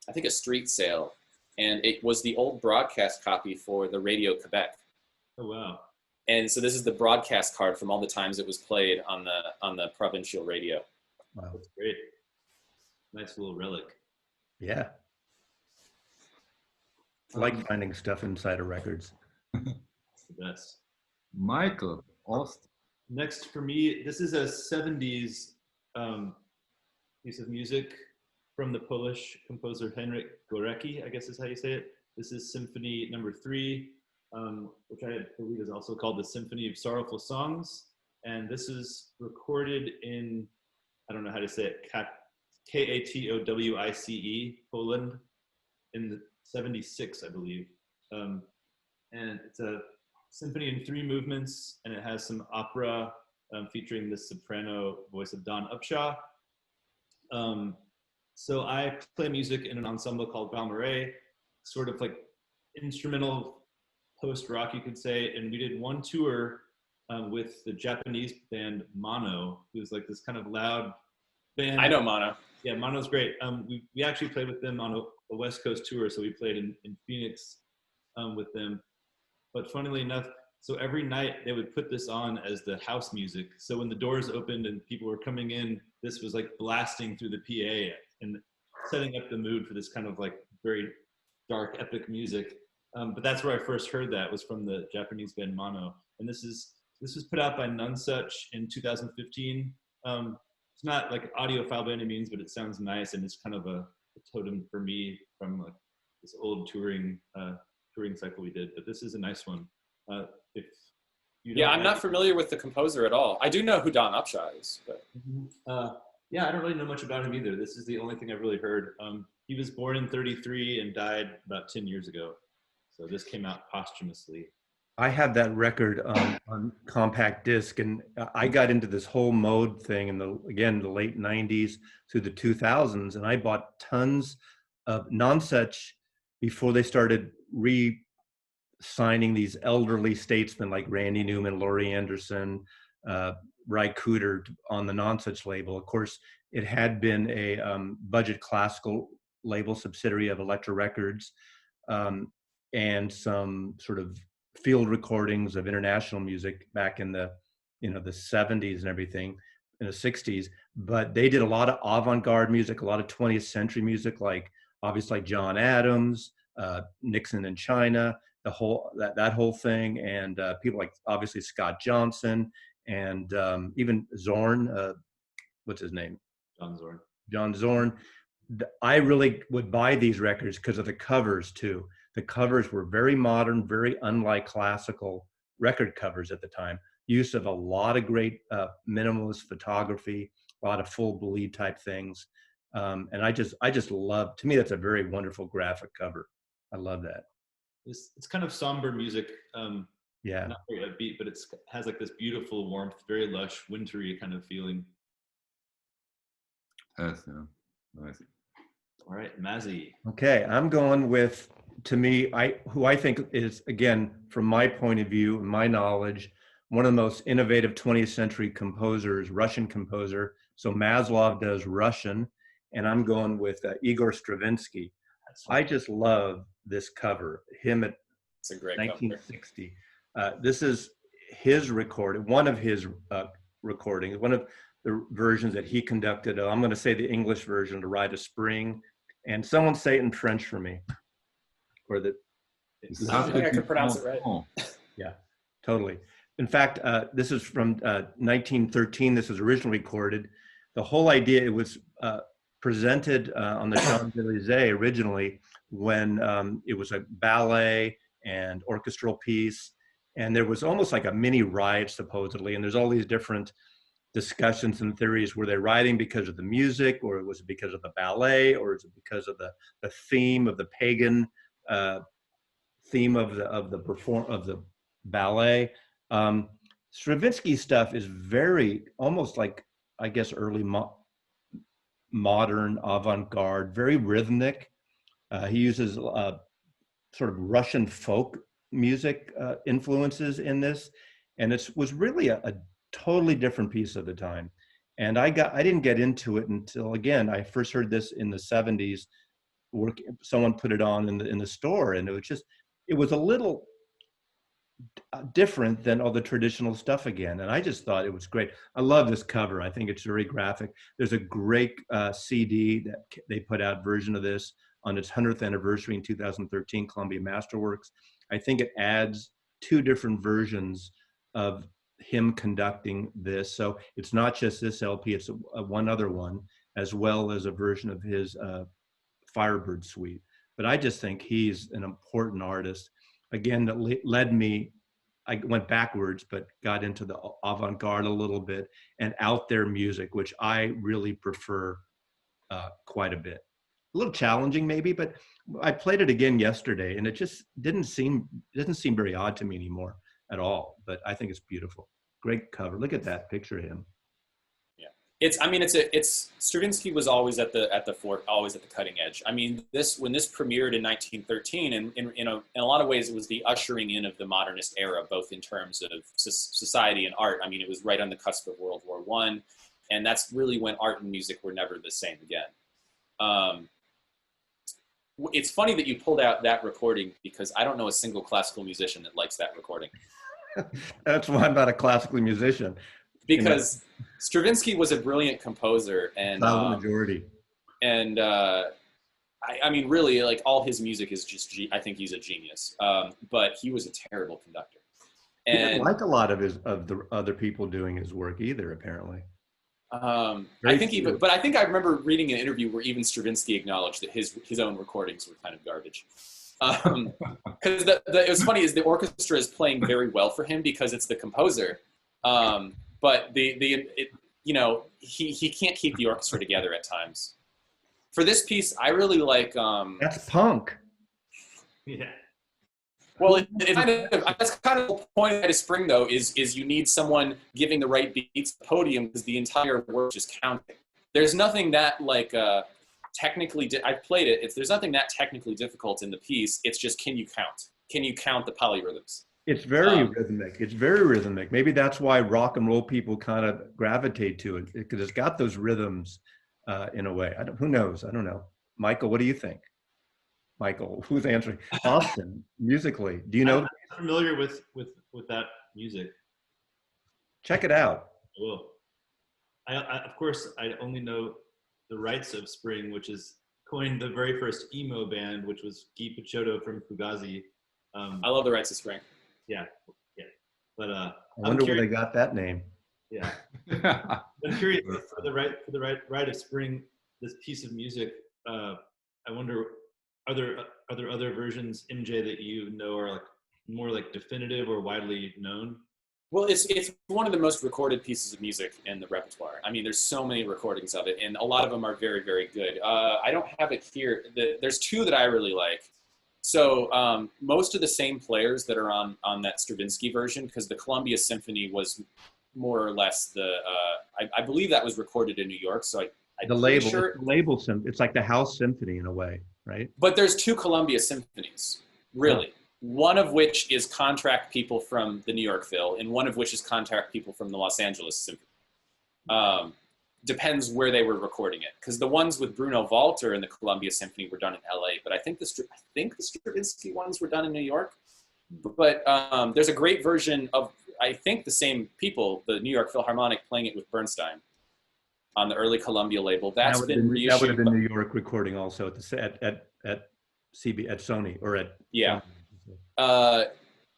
I think a street sale, and it was the old broadcast copy for the Radio Quebec. Oh, wow. And so this is the broadcast card from all the times it was played on the provincial radio. Wow, that's great. Nice little relic. Yeah. I like finding stuff inside of records. It's the best. Michael, Austin. Next for me, this is a 70s piece of music from the Polish composer Henryk Górecki, I guess is how you say it. This is Symphony No. 3, which I believe is also called the Symphony of Sorrowful Songs. And this is recorded in, I don't know how to say it, Katowice, Poland, in the 76, I believe. And it's a symphony in 3 movements, and it has some opera featuring the soprano voice of Dawn Upshaw. So I play music in an ensemble called Balmarais, sort of like instrumental post-rock, you could say. And we did one tour with the Japanese band Mono, who's like this kind of loud band. I know Mono. Yeah, Mono's great. We actually played with them on a West Coast tour, so we played in Phoenix with them. But funnily enough, so every night they would put this on as the house music. So when the doors opened and people were coming in, this was like blasting through the PA and setting up the mood for this kind of like very dark, epic music. But that's where I first heard that, was from the Japanese band Mono. And this was put out by Nonesuch in 2015. It's not like audiophile by any means, but it sounds nice, and it's kind of a totem for me from like this old touring cycle we did. But this is a nice one. If you I'm not familiar with the composer at all. I do know who Dawn Upshaw is, but yeah, I don't really know much about him either. This is the only thing I've really heard. He was born in 1933 and died about 10 years ago. So this came out posthumously. I have that record on compact disc, and I got into this whole mode thing in the late 90s through the 2000s, and I bought tons of Nonesuch before they started re-signing these elderly statesmen like Randy Newman, Laurie Anderson, Ry Cooder on the Nonesuch label. Of course, it had been a budget classical label subsidiary of Elektra Records, and some sort of field recordings of international music back in the, the 70s and everything, in the 60s. But they did a lot of avant-garde music, a lot of 20th century music, like obviously like John Adams, Nixon in China, the whole that whole thing, and people like obviously Scott Johnson and even Zorn. What's his name? John Zorn. John Zorn. I really would buy these records because of the covers too. The covers were very modern, very unlike classical record covers at the time. Use of a lot of great minimalist photography, a lot of full bleed type things. And I just love, to me, that's a very wonderful graphic cover. I love that. It's kind of somber music. Yeah. Not very upbeat, but it has like this beautiful warmth, very lush, wintry kind of feeling. Yes, yeah. Nice. All right, Mazzy. Okay, I'm going with, to me, who I think is, again, from my point of view and my knowledge, one of the most innovative 20th century composers, Russian composer. So Maslov does Russian, and I'm going with Igor Stravinsky. I just love this cover, him at It's a great 1960. This is his recording, one of his recordings, one of the versions that he conducted. I'm going to say the English version, To Ride a Spring, and someone say it in French for me. Or the. I think I can pronounce it right. Yeah, totally. In fact, this is from 1913. This was originally recorded. The whole idea, it was presented on the Champs-Élysées originally when it was a ballet and orchestral piece. And there was almost like a mini riot, supposedly. And there's all these different discussions and theories. Were they rioting because of the music, or was it because of the ballet, or is it because of the theme of the pagan theme of the ballet? Stravinsky stuff is very, almost like, I guess, early modern avant-garde, very rhythmic. He uses sort of Russian folk music influences in this, and it was really a totally different piece of the time. And I didn't get into it until, again, I first heard this in the 70s. Someone put it on in the store, and it was a little different than all the traditional stuff again. And I just thought it was great. I love this cover. I think it's very graphic. There's a great CD that they put out, version of this on its 100th anniversary in 2013, Columbia Masterworks. I think it adds 2 different versions of him conducting this. So it's not just this LP, it's one other one, as well as a version of his Firebird Suite. But I just think he's an important artist. Again, that led me, I went backwards, but got into the avant-garde a little bit and out there music, which I really prefer quite a bit. A little challenging maybe, but I played it again yesterday and it just doesn't seem very odd to me anymore at all, but I think it's beautiful. Great cover. Look at that picture of him. It's Stravinsky was always at the fort, always at the cutting edge. I mean, when this premiered in 1913, and in a lot of ways, it was the ushering in of the modernist era, both in terms of society and art. I mean, it was right on the cusp of World War I, and that's really when art and music were never the same again. It's funny that you pulled out that recording because I don't know a single classical musician that likes that recording. That's why I'm not a classical musician. Because Stravinsky was a brilliant composer, and the majority. And I mean, really, like all his music is just. I think he's a genius. But he was a terrible conductor. And he didn't like a lot of the other people doing his work either, apparently. I think but I think I remember reading an interview where even Stravinsky acknowledged that his own recordings were kind of garbage. Because it was funny is the orchestra is playing very well for him because it's the composer. But he can't keep the orchestra together at times. For this piece, I really like. That's punk. Yeah. Well, that's kind of the point of a spring, though, is you need someone giving the right beats at the podium because the entire work is counting. There's nothing that technically. I've played it. There's nothing that technically difficult in the piece. It's just can you count? Can you count the polyrhythms? It's very rhythmic. It's very rhythmic. Maybe that's why rock and roll people kind of gravitate to it because it's got those rhythms in a way. Who knows? I don't know. Michael, what do you think? Michael, who's answering. Austin, musically, do you know? I'm familiar with that music. Check it out. Well, I of course I only know the Rites of Spring, which is coined the very first emo band, which was Guy Picciotto from Fugazi. I love the Rites of Spring. Yeah. But I wonder where they got that name. Yeah. I'm curious for the Rite of Spring, this piece of music. I wonder, are there other versions, MJ, that you know are like more like definitive or widely known? Well, it's one of the most recorded pieces of music in the repertoire. I mean, there's so many recordings of it, and a lot of them are very, very good. I don't have it here. There's two that I really like. So most of the same players that are on that Stravinsky version, because the Columbia Symphony was more or less I believe that was recorded in New York. So the label, it's like the House Symphony in a way, right? But there's two Columbia Symphonies, really. Oh. One of which is contract people from the New York Phil, and one of which is contract people from the Los Angeles Symphony. Depends where they were recording it, because the ones with Bruno Walter in the Columbia Symphony were done in LA, but I think the Stravinsky ones were done in New York. But there's a great version of, I think, the same people, the New York Philharmonic, playing it with Bernstein on the early Columbia label. That's been reissued. That would have been New York recording also at Sony or at yeah.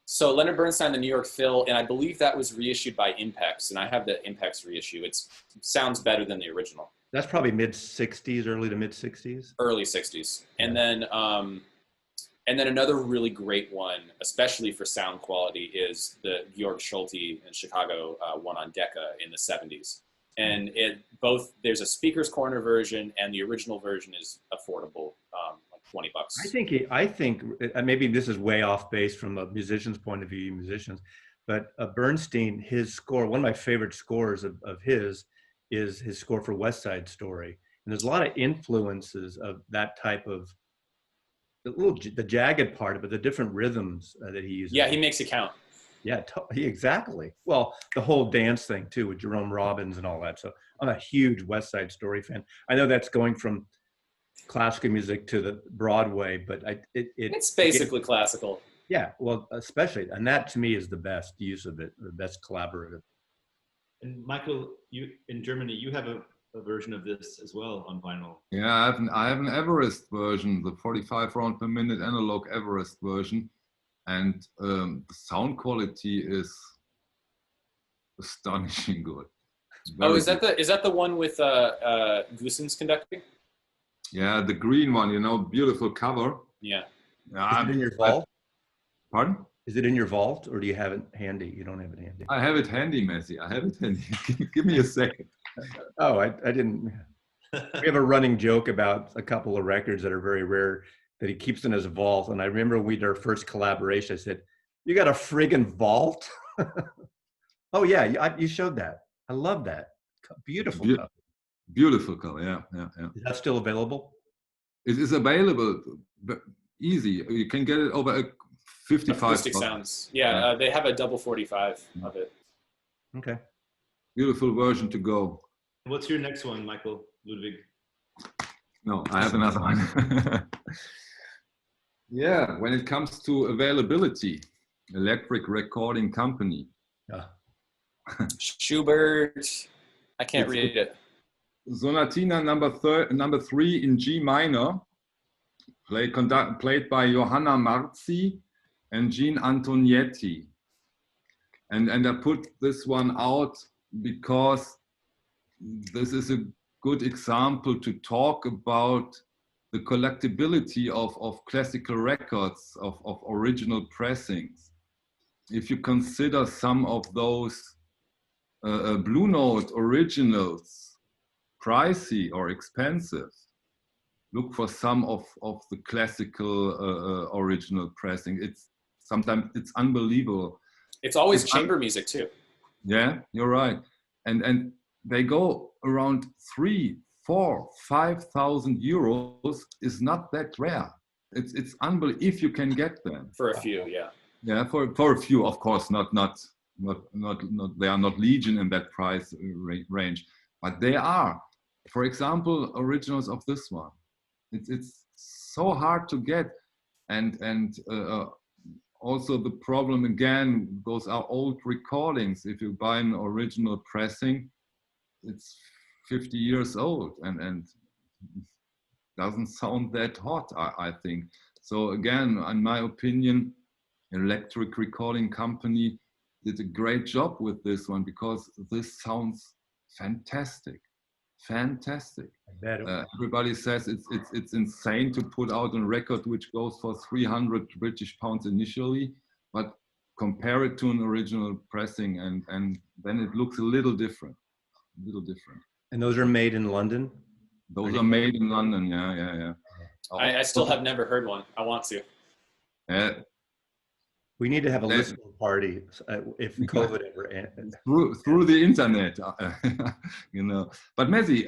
So Leonard Bernstein, the New York Phil, and I believe that was reissued by Impex, and I have the Impex reissue. It sounds better than the original. That's probably mid-60s, early to mid-60s? Early 60s. Yeah. And then another really great one, especially for sound quality, is the Georg Schulte in Chicago one on Decca in the 70s. And there's a speaker's corner version, and the original version is affordable, like $20. I think maybe this is way off base from a musician's point of view, but Bernstein, his score, one of my favorite scores of his is his score for West Side Story. And there's a lot of influences of that type of, the jagged part of it, the different rhythms that he uses. Yeah, he makes it count. Yeah, exactly. Well, the whole dance thing too with Jerome Robbins and all that. So I'm a huge West Side Story fan. I know that's going from classical music to the Broadway, but it's basically classical. Yeah, well, especially, and that to me is the best use of it, the best collaborative. And Michael, you in Germany, you have a version of this as well on vinyl. Yeah, I have an Everest version, the 45 round per minute analog Everest version, and the sound quality is astonishing good. Is that the one with Goossens conducting? Yeah, the green one, beautiful cover. Yeah. Is it in your vault? Pardon? Is it in your vault, or do you have it handy? You don't have it handy. I have it handy, Mazzy. I have it handy. Give me a second. Oh, I didn't. We have a running joke about a couple of records that are very rare that he keeps in his vault. And I remember we did our first collaboration. I said, "You got a friggin' vault?" Oh yeah, you showed that. I love that. Beautiful cover. Beautiful color, yeah. Is that still available? It is available, but easy. You can get it over a 55. Acoustic sounds. Yeah, they have a double 45 of it. Okay. Beautiful version to go. What's your next one, Michael Ludwig? No, I have another one. Yeah, when it comes to availability, Electric Recording Company. Yeah. Schubert. I can't read it. Sonatina number 3 in G minor, played by Johanna Mazzy and Jean Antonietti. And I put this one out because this is a good example to talk about the collectibility of classical records, of original pressings. If you consider some of those Blue Note originals pricey or expensive, look for some of the classical original pressing. Sometimes it's unbelievable. It's always chamber music too. Yeah, you're right. And they go around 3,000, 4,000, 5,000 euros is not that rare. It's unbelievable if you can get them. For a few, yeah. Yeah, for a few, of course, not they are not legion in that price range, but they are. For example, originals of this one. It's so hard to get. And also the problem again, those are old recordings. If you buy an original pressing, it's 50 years old and doesn't sound that hot, I think. So again, in my opinion, Electric Recording Company did a great job with this one, because this sounds fantastic. Fantastic. Everybody says it's insane to put out a record which goes for 300 British pounds initially, but compare it to an original pressing and then it looks a little different. And those are made in London? Those are made in London, yeah. I still have never heard one. I want to. We need to have a listening party if COVID ever ends. Through the internet, you know. But Mazzy,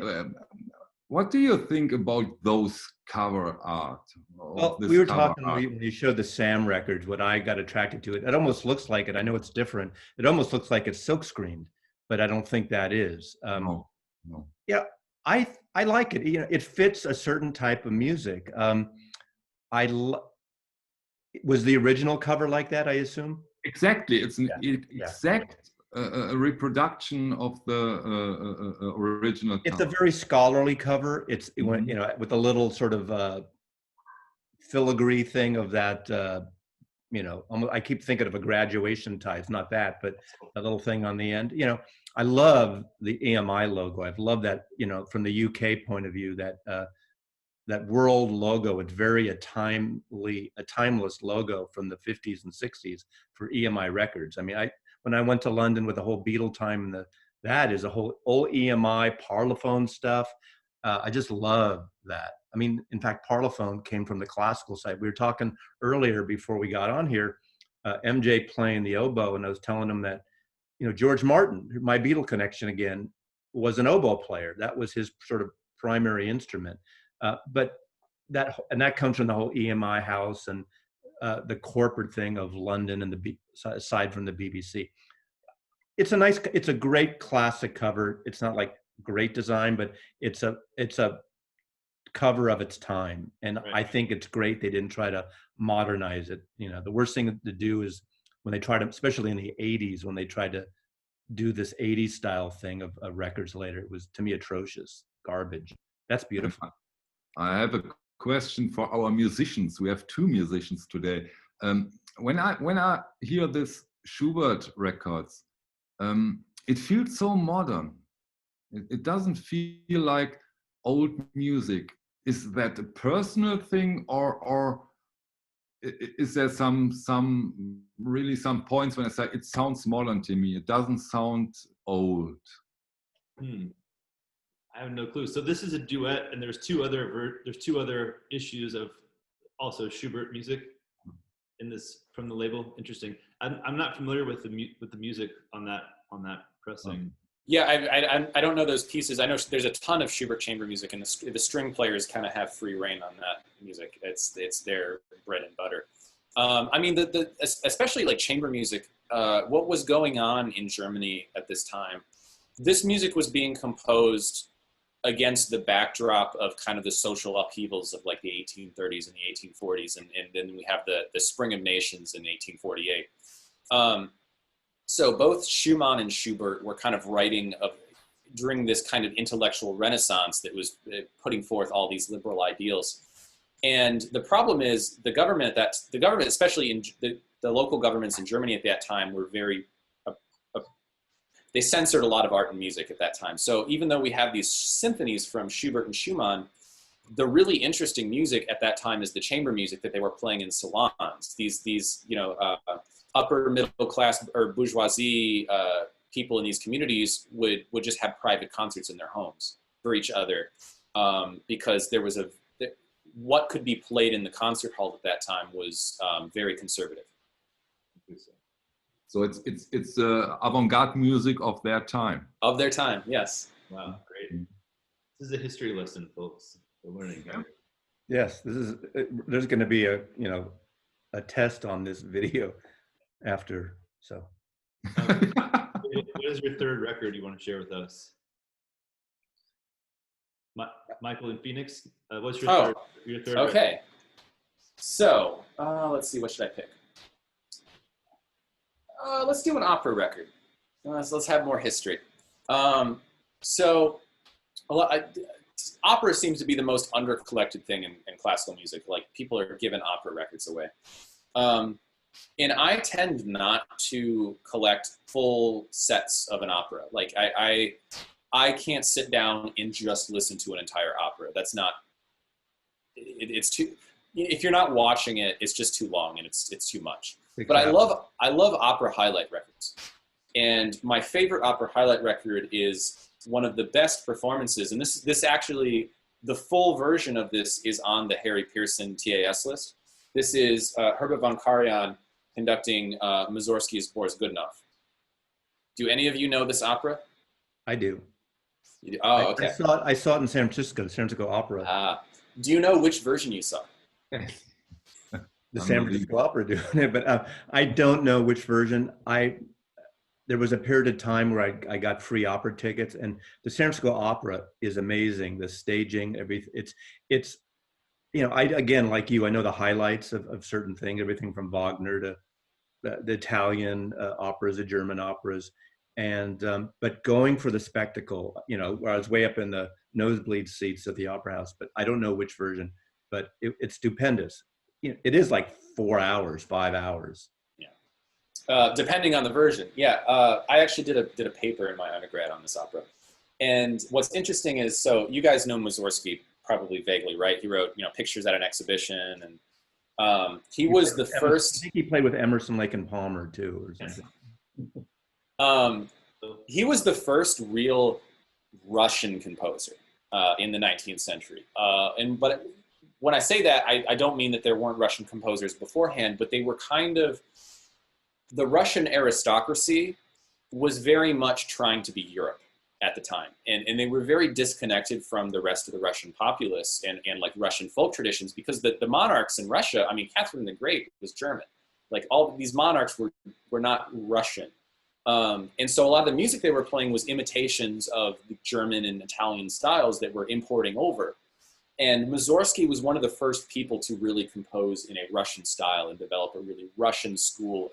what do you think about those cover art? Well, we were talking when you showed the Sam records, what I got attracted to it. It almost looks like it. I know it's different. It almost looks like it's silk screened, but I don't think that is. No. Yeah, I like it. You know, it fits a certain type of music. Was the original cover like that, I assume? Exactly. It's an exact reproduction of the original cover. It's a very scholarly cover. It's you know, with a little sort of filigree thing of that. You know, I keep thinking of a graduation tie. It's not that, but a little thing on the end. You know, I love the EMI logo. I've loved that. You know, from the UK point of view, that world logo. It's very a timeless logo from the 50s and 60s for EMI records. I mean, when I went to London with the whole Beatle time and that is a whole old EMI Parlophone stuff. I just love that. I mean, in fact, Parlophone came from the classical side. We were talking earlier before we got on here, MJ playing the oboe, and I was telling him that, you know, George Martin, my Beatle connection again, was an oboe player. That was his sort of primary instrument. But that comes from the whole EMI house and the corporate thing of London and aside from the BBC. It's a great classic cover. It's not like great design, but it's a cover of its time, and right. I think it's great they didn't try to modernize it. You know, the worst thing to do is when they tried to, especially in the 80s, when they tried to do this 80s style thing of records later, it was, to me, atrocious garbage. That's beautiful. I have a question for our musicians. We have two musicians today. When I hear this Schubert records, it feels so modern. It doesn't feel like old music. Is that a personal thing, or is there some points when I say it sounds modern to me? It doesn't sound old. I have no clue. So this is a duet, and there's two other issues of also Schubert music in this from the label. Interesting. I'm not familiar with the music on that pressing. Yeah, I don't know those pieces. I know there's a ton of Schubert chamber music, and the string players kind of have free reign on that music. It's their bread and butter. I mean, especially like chamber music. What was going on in Germany at this time? This music was being composed against the backdrop of kind of the social upheavals of like the 1830s and the 1840s, and then we have the Spring of Nations in 1848. So both Schumann and Schubert were kind of writing during this kind of intellectual renaissance that was putting forth all these liberal ideals. And the problem is the government, especially in the local governments in Germany at that time, were they censored a lot of art and music at that time. So even though we have these symphonies from Schubert and Schumann, the really interesting music at that time is the chamber music that they were playing in salons. These upper middle class or bourgeoisie people in these communities would just have private concerts in their homes for each other, because there was what could be played in the concert hall at that time was very conservative. So it's avant-garde music of their time. Of their time, yes. Wow, great. This is a history lesson, folks. We're learning. Yeah. Yes, there's going to be a test on this video after. So, what is your third record you want to share with us, Michael in Phoenix? What's your third? Okay. So let's see, what should I pick? Let's do an opera record. Let's have more history. So opera seems to be the most under-collected thing in classical music. Like, people are giving opera records away. And I tend not to collect full sets of an opera. Like, I can't sit down and just listen to an entire opera. That's not, it's too, if you're not watching it, it's just too long and it's too much. But I love opera highlight records. And my favorite opera highlight record is one of the best performances. And this actually, the full version of this is on the Harry Pearson TAS list. This is Herbert von Karajan conducting Mussorgsky's Boris Godunov. Do any of you know this opera? I do. Oh, okay. I saw it in San Francisco Opera. Do you know which version you saw? The San Francisco Opera doing it, but I don't know which version. There was a period of time where I got free opera tickets, and the San Francisco Opera is amazing. The staging, everything. It's you know, again, like you, I know the highlights of certain things, everything from Wagner to the Italian operas, the German operas, and but going for the spectacle, you know, where I was way up in the nosebleed seats of the Opera House, but I don't know which version, but it's stupendous. You know, it is like 4 hours, 5 hours. Yeah, depending on the version. Yeah, I actually did a paper in my undergrad on this opera, and what's interesting is, so you guys know Mussorgsky probably vaguely, right? He wrote, you know, Pictures at an Exhibition, and he was the first. I think he played with Emerson, Lake and Palmer too, or something. He was the first real Russian composer in the 19th century. But when I say that, I don't mean that there weren't Russian composers beforehand, but they were kind of, the Russian aristocracy was very much trying to be Europe at the time. And they were very disconnected from the rest of the Russian populace and like Russian folk traditions, because the monarchs in Russia, I mean, Catherine the Great was German. Like, all these monarchs were not Russian. And so a lot of the music they were playing was imitations of the German and Italian styles that were importing over. And Mussorgsky was one of the first people to really compose in a Russian style and develop a really Russian school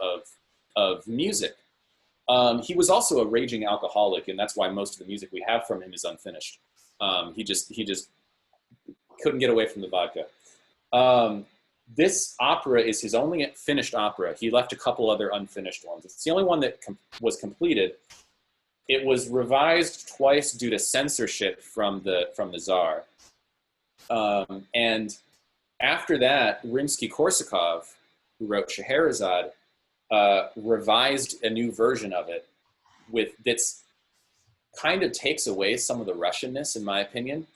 of music. He was also a raging alcoholic, and that's why most of the music we have from him is unfinished. He just couldn't get away from the vodka. This opera is his only finished opera. He left a couple other unfinished ones. It's the only one that was completed. It was revised twice due to censorship from the Tsar. And after that, Rimsky-Korsakov, who wrote Scheherazade, revised a new version of it that's kind of takes away some of the Russianness, in my opinion.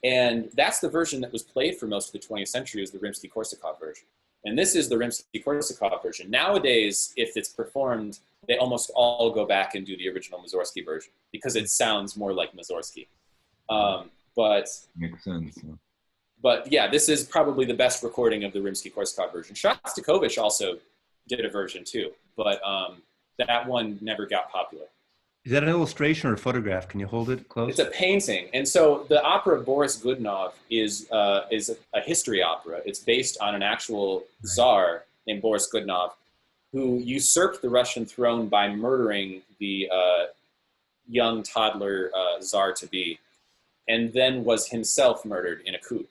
And that's the version that was played for most of the 20th century, is the Rimsky-Korsakov version. And this is the Rimsky-Korsakov version. Nowadays, if it's performed, they almost all go back and do the original Mussorgsky version because it sounds more like Mussorgsky. But makes sense. Yeah. But yeah, this is probably the best recording of the Rimsky-Korsakov version. Shostakovich also did a version too, but that one never got popular. Is that an illustration or a photograph? Can you hold it close? It's a painting. And so the opera Boris Godunov is a history opera. It's based on an actual Tsar named Boris Godunov, who usurped the Russian throne by murdering the young toddler Tsar-to-be, and then was himself murdered in a coup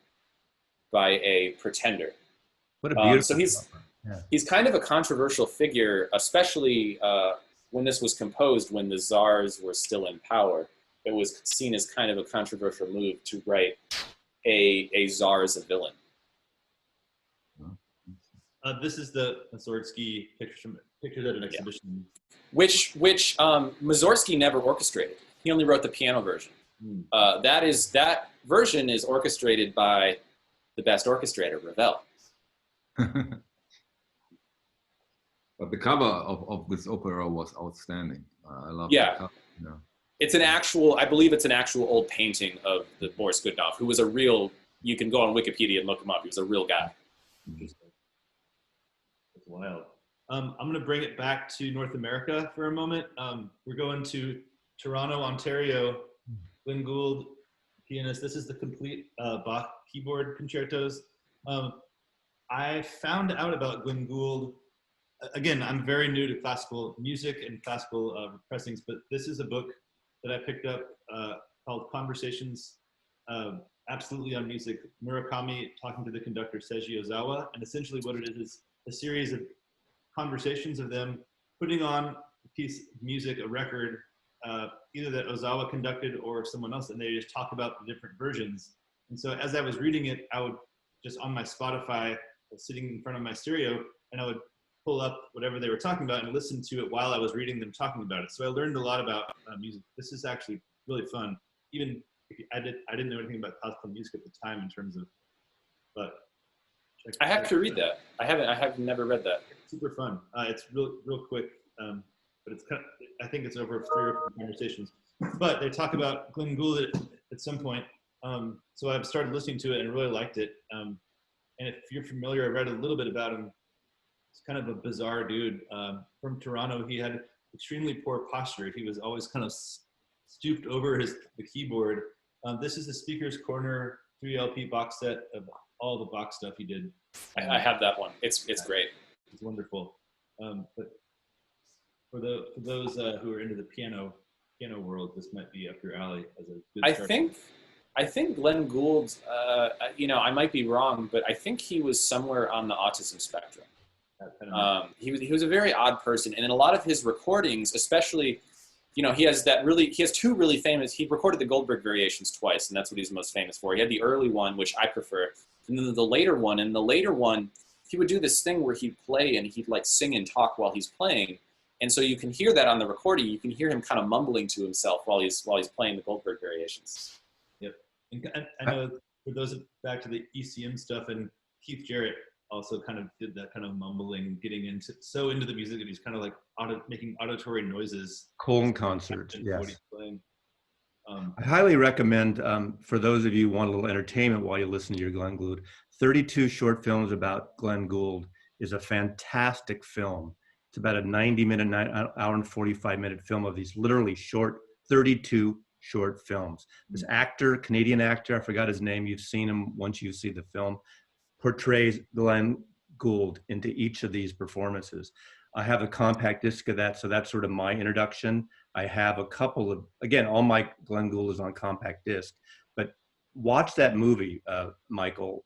by a pretender. What a beautiful so he's kind of a controversial figure, especially when this was composed when the Tsars were still in power. It was seen as kind of a controversial move to write a Tsar as a villain. This is the Mussorgsky Pictures at an Exhibition. Which Mussorgsky never orchestrated. He only wrote the piano version. That version is orchestrated by the best orchestrator, Ravel. But the cover of this opera was outstanding. I love the cover. Yeah. It's an actual, I believe it's an actual old painting of the Boris Godunov, who was a real, you can go on Wikipedia and look him up. He was a real guy. That's wild. I'm going to bring it back to North America for a moment. We're going to Toronto, Ontario. Glenn Gould, pianist. This is the complete Bach keyboard concertos. I found out about Glenn Gould. Again, I'm very new to classical music and classical pressings, but this is a book that I picked up called Conversations Absolutely on Music, Murakami talking to the conductor Seiji Ozawa. And essentially what it is a series of conversations of them putting on a piece of music, a record, either that Ozawa conducted or someone else, and they just talk about the different versions. And so as I was reading it, I would just on my Spotify, sitting in front of my stereo, and I would pull up whatever they were talking about and listen to it while I was reading them talking about it. So I learned a lot about music. This is actually really fun. Even if I didn't know anything about classical music at the time in terms of, but I have to read that. I have never read that. It's super fun. It's real quick, but it's kind of, I think it's over 3 or 4 conversations. But they talk about Glenn Gould at some point. So I've started listening to it and really liked it. And if you're familiar, I read a little bit about him. He's kind of a bizarre dude. From Toronto, he had extremely poor posture. He was always kind of stooped over the keyboard. This is the Speaker's Corner 3 LP box set of all the Bach stuff he did. I have that one. It's great. It's wonderful. But for those who are into the piano world, this might be up your alley as a good start. I think Glenn Gould, I might be wrong, but I think he was somewhere on the autism spectrum. He was a very odd person, and in a lot of his recordings, especially, he has 2 really famous. He recorded the Goldberg Variations twice, and that's what he's most famous for. He had the early one, which I prefer, and then the later one. And the later one, he would do this thing where he'd play and he'd like sing and talk while he's playing, and so you can hear that on the recording. You can hear him kind of mumbling to himself while he's playing the Goldberg Variations. Yep, and I know for those back to the ECM stuff, and Keith Jarrett also kind of did that kind of mumbling, getting into the music that he's kind of like making auditory noises. Cone concerts, yes. What he's playing. I highly recommend, for those of you who want a little entertainment while you listen to your Glenn Gould, 32 short films about Glenn Gould is a fantastic film. It's about a 90-minute, hour and 45-minute film of these literally short, 32 short films. This actor, Canadian actor, I forgot his name, you've seen him once you see the film, portrays Glenn Gould into each of these performances. I have a compact disc of that, so that's sort of my introduction. I have a couple of, again, all my Glenn Gould is on compact disc, but watch that movie, Michael,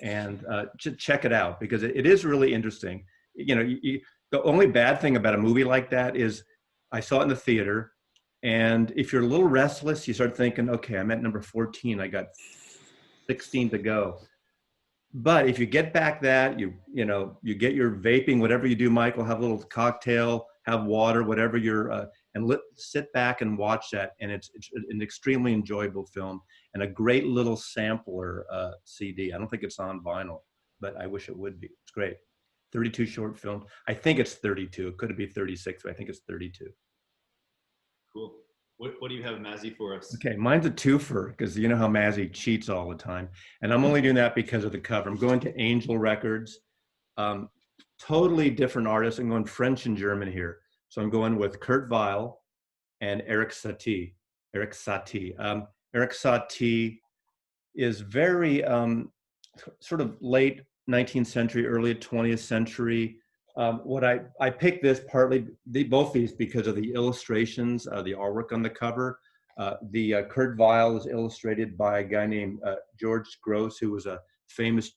and check it out, because it is really interesting. The only bad thing about a movie like that is I saw it in the theater, and if you're a little restless, you start thinking, okay, I'm at number 14, I got 16 to go. But if you get back that, you get your vaping, whatever you do, Michael, have a little cocktail, have water, whatever sit back and watch that. And it's an extremely enjoyable film and a great little sampler CD. I don't think it's on vinyl, but I wish it would be. It's great. 32 short films. I think it's 32. It could be 36, but I think it's 32. Cool. What do you have, Mazzy, for us? Okay, mine's a twofer, because you know how Mazzy cheats all the time. And I'm only doing that because of the cover. I'm going to Angel Records. Totally different artists. I'm going French and German here. So I'm going with Kurt Weill and Erik Satie. Erik Satie is very sort of late 19th century, early 20th century. I picked this partly, both these, because of the illustrations, the artwork on the cover. Kurt Weill is illustrated by a guy named George Gross, who was a famous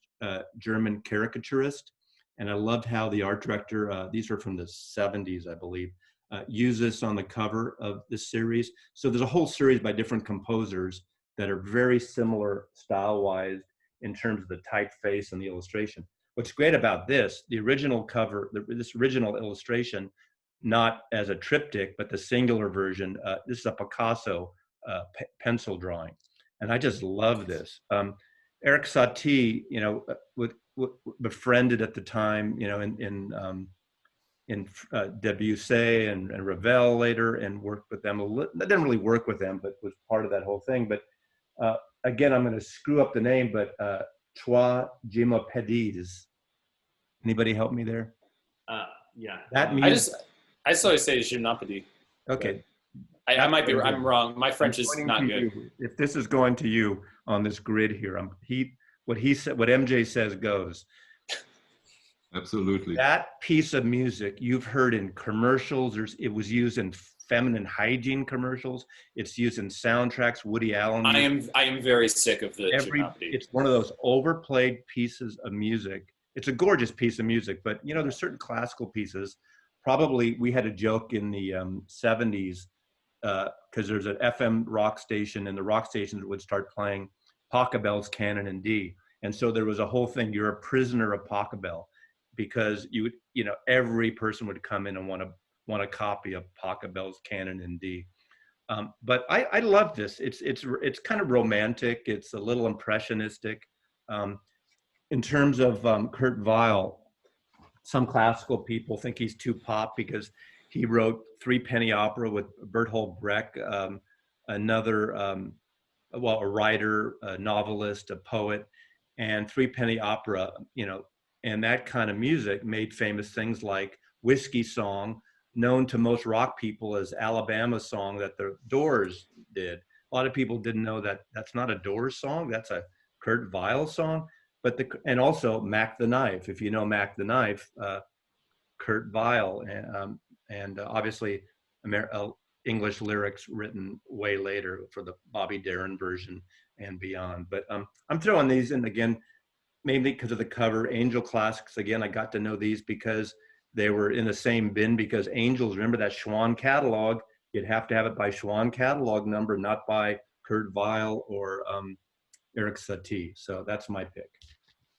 German caricaturist. And I loved how the art director, these are from the 70s, I believe, used this on the cover of this series. So there's a whole series by different composers that are very similar style-wise in terms of the typeface and the illustration. What's great about this, the original cover, this original illustration, not as a triptych, but the singular version, this is a Picasso pencil drawing. And I just love this. Erik Satie, befriended at the time, in Debussy and Ravel later, and worked with them. I didn't really work with them, but was part of that whole thing. But again, I'm going to screw up the name, but Trois Gymnopédies. Anybody help me there? Yeah. That music. I just always say Gymnopédie. Okay. I'm wrong. My French is not good. If this is going to you on this grid here, what he said, what MJ says goes. Absolutely. That piece of music you've heard in commercials. It was used in feminine hygiene commercials. It's used in soundtracks. Woody Allen. I am very sick of the Jeopardy. It's one of those overplayed pieces of music. It's a gorgeous piece of music, but you know, there's certain classical pieces. Probably we had a joke in the 70s because there's an FM rock station, and the rock stations would start playing Pachelbel's Canon in D. And so there was a whole thing, you're a prisoner of Pachelbel, because you know, every person would come in and want a copy of Pachelbel's Canon in D. But I love this. It's kind of romantic. It's a little impressionistic. In terms of Kurt Weill, some classical people think he's too pop because he wrote Three Penny Opera with Bertolt Brecht, another, a writer, a novelist, a poet, and Three Penny Opera, you know, and that kind of music made famous things like Whiskey Song, known to most rock people as Alabama Song that the Doors did. A lot of people didn't know that that's not a Doors song, that's a Kurt Weill song. But and also Mac the Knife, if you know Mac the Knife, Kurt Weill, and obviously English lyrics written way later for the Bobby Darin version and beyond. But I'm throwing these in again, mainly because of the cover. Angel Classics, again, I got to know these because they were in the same bin, because Angels, remember that Schwann catalog, you'd have to have it by Schwann catalog number, not by Kurt Weill or Eric Satie. So that's my pick.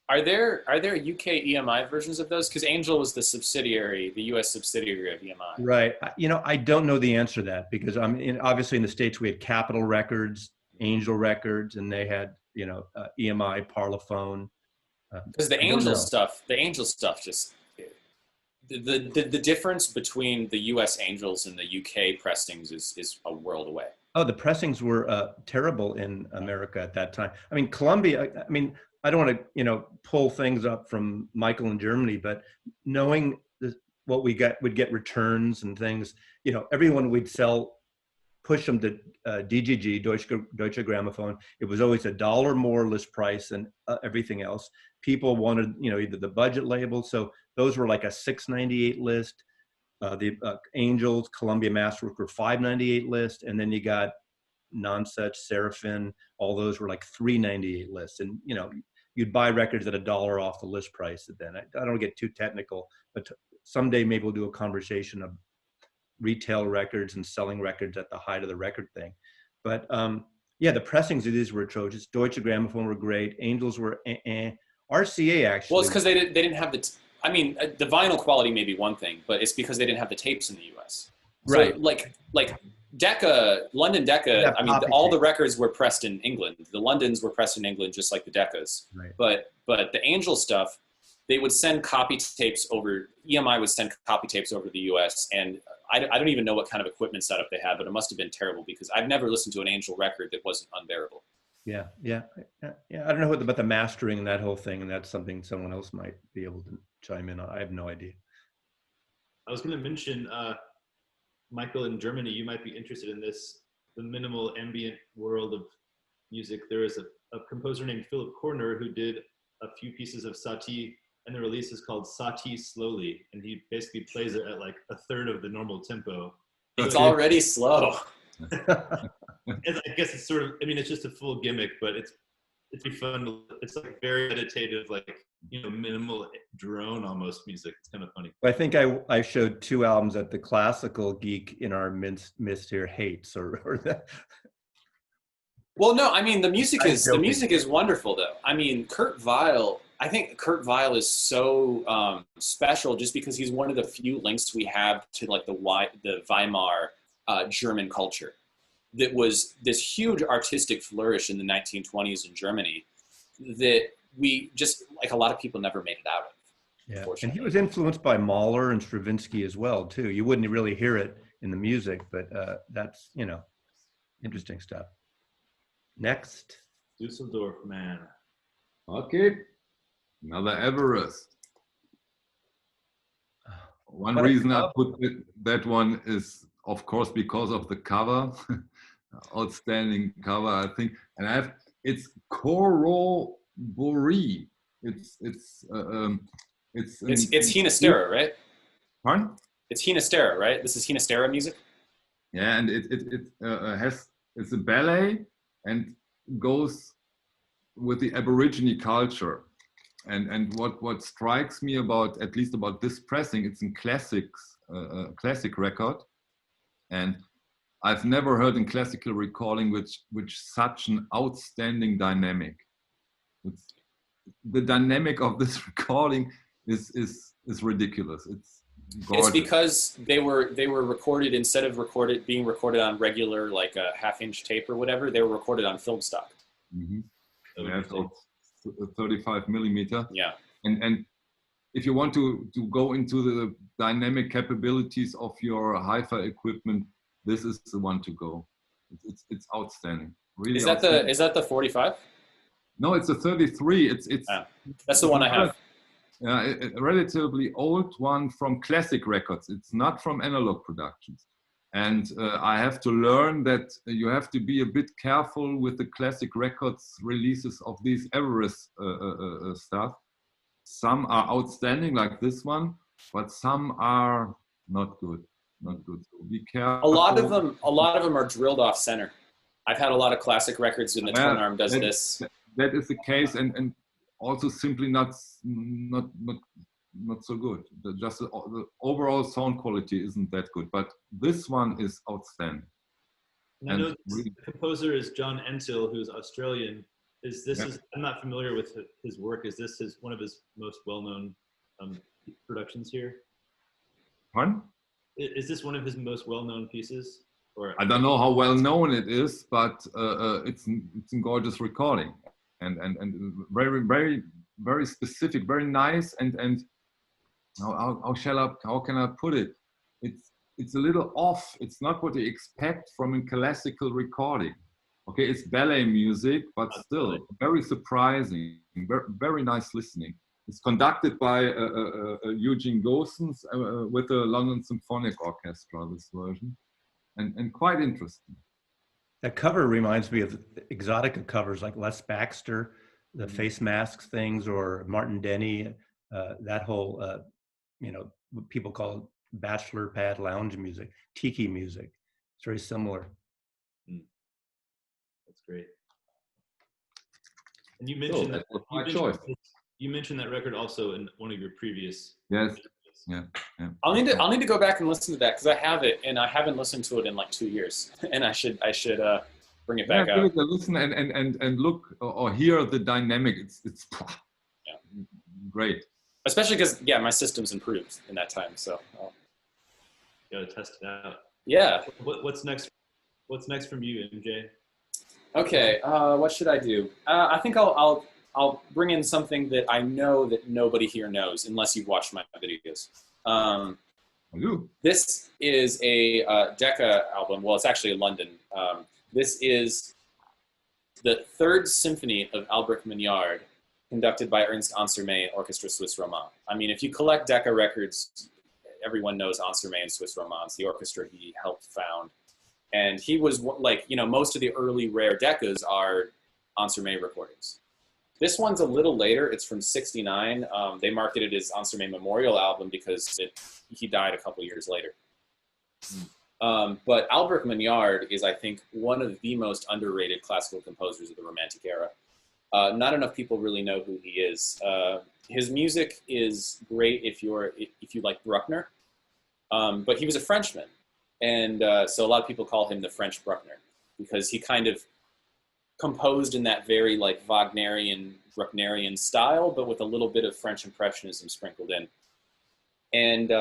Are there UK EMI versions of those? Because Angel was the US subsidiary of EMI. Right. You know, I don't know the answer to that, because obviously in the States we had Capitol Records, Angel Records, and they had, you know, EMI, Parlophone. Because the Angel stuff just, the difference between the US Angels and the UK pressings is a world away. Oh, the pressings were terrible in America at that time. I mean, Columbia, I mean, I don't want to, you know, pull things up from Michael in Germany, but knowing what we would get returns and things, you know, everyone would push them to DGG, Deutsche Grammophon. It was always $1 more list price than everything else. People wanted, you know, either the budget label. So those were like a $6.98 list. The Angels, Columbia Masterworks were $5.98 list, and then you got Nonsuch, Seraphin, all those were like $3.98 lists. And you know, you'd buy records at $1 off the list price. Then I don't get too technical, but someday maybe we'll do a conversation of retail records and selling records at the height of the record thing. But yeah, the pressings of these were atrocious. Deutsche Grammophon were great. Angels were RCA actually. Well, it's because they didn't have I mean, the vinyl quality may be one thing, but it's because they didn't have the tapes in the U.S. So, right. Like Decca, London Decca, I mean, all the records were pressed in England. The Londons were pressed in England, just like the Deccas. Right. But the Angel stuff, they would send copy tapes over, EMI would send copy tapes over to the U.S., and I don't even know what kind of equipment setup they had, but it must have been terrible, because I've never listened to an Angel record that wasn't unbearable. Yeah. I don't know about the mastering and that whole thing, and that's something someone else might be able to chime in on. I have no idea. I was going to mention, Michael, in Germany, you might be interested in this, the minimal ambient world of music. There is a composer named Philip Korner who did a few pieces of Satie, and the release is called Satie Slowly, and he basically plays it at like a third of the normal tempo. It's already slow. I guess it's sort of, I mean, it's just a full gimmick, but it's pretty fun. It's like very meditative, like, you know, minimal drone almost music. It's kind of funny. I think I showed 2 albums that the classical geek in our midst here hates, or that. Well, no, I mean, the music is wonderful though. I mean, I think Kurt Weill is so special just because he's one of the few links we have to like the Weimar German culture. That was this huge artistic flourish in the 1920s in Germany that we just, like, a lot of people never made it out of. Yeah, and he was influenced by Mahler and Stravinsky as well, too. You wouldn't really hear it in the music, but that's, you know, interesting stuff. Next. Dusseldorf, man. Okay, another Everest. One reason I put that one is, of course, because of the cover. Outstanding cover, I think. And it's Coro Bourrée. It's Hinastera, right? Pardon? It's Hinastera, right? This is Hinastera music. Yeah, and it's a ballet and goes with the Aborigine culture. And what strikes me about, at least about this pressing, it's in classic record, and I've never heard in classical recording which such an outstanding dynamic. The dynamic of this recording is ridiculous. It's gorgeous. It's because they were recorded, instead of being recorded on regular, like a half-inch tape or whatever, they were recorded on film stock. Mm-hmm. Yeah, so 35 millimeter. Yeah. And if you want to go into the dynamic capabilities of your hi-fi equipment, this is the one to go. It's outstanding. Really. Is that the 45? No, it's a 33. That's the one I have. A relatively old one from classic records. It's not from analog productions. And I have to learn that you have to be a bit careful with the classic records releases of these Everest stuff. Some are outstanding, like this one, but some are not good. Not good. So be careful. A lot of them are drilled off center. I've had a lot of classic records when the tone arm does this. That is the case, and also simply not so good. The overall sound quality isn't that good, but this one is outstanding. And I know the composer is John Entell, who's Australian. I'm not familiar with his work. Is this one of his most well-known productions here? Pardon? Is this one of his most well-known pieces? Or I don't know how well known it is, but it's a gorgeous recording, and very, very, very specific, very nice, and how can I put it? It's a little off. It's not what you expect from a classical recording. Okay, it's ballet music, but still very surprising, very, very nice listening. It's conducted by Eugene Goossens with the London Symphonic Orchestra, this version, and quite interesting. That cover reminds me of exotica covers like Les Baxter, the face masks things, or Martin Denny, that whole, what people call bachelor pad lounge music, tiki music. It's very similar. That's great. And you mentioned that was my choice. You mentioned that record also in one of your previous. Yes. Yeah. I'll need to go back and listen to that, because I have it and I haven't listened to it in like 2 years, and I should bring it back out. Give it a listen and look or hear the dynamic. It's great. Especially because my system's improved in that time, so Gotta test it out. Yeah. What's next? What's next from you, MJ? Okay. What should I do? I think I'll bring in something that I know that nobody here knows, unless you've watched my videos. I do. This is a Decca album. Well, it's actually a London. This is the third symphony of Albrecht Mignard, conducted by Ernst Ansermet, Orchestra Suisse Romand. I mean, if you collect Decca records, everyone knows Ansermet and Suisse Romands, the orchestra he helped found. And he was like, most of the early rare Deccas are Ansermet recordings. This one's a little later. It's from '69. They marketed it as Ansermet Memorial Album because he died a couple years later. But Albrecht Mignard is, I think, one of the most underrated classical composers of the Romantic era. Not enough people really know who he is. His music is great if you like Bruckner, but he was a Frenchman, and so a lot of people call him the French Bruckner, because he kind of composed in that very like Wagnerian, Brucknerian style, but with a little bit of French Impressionism sprinkled in. And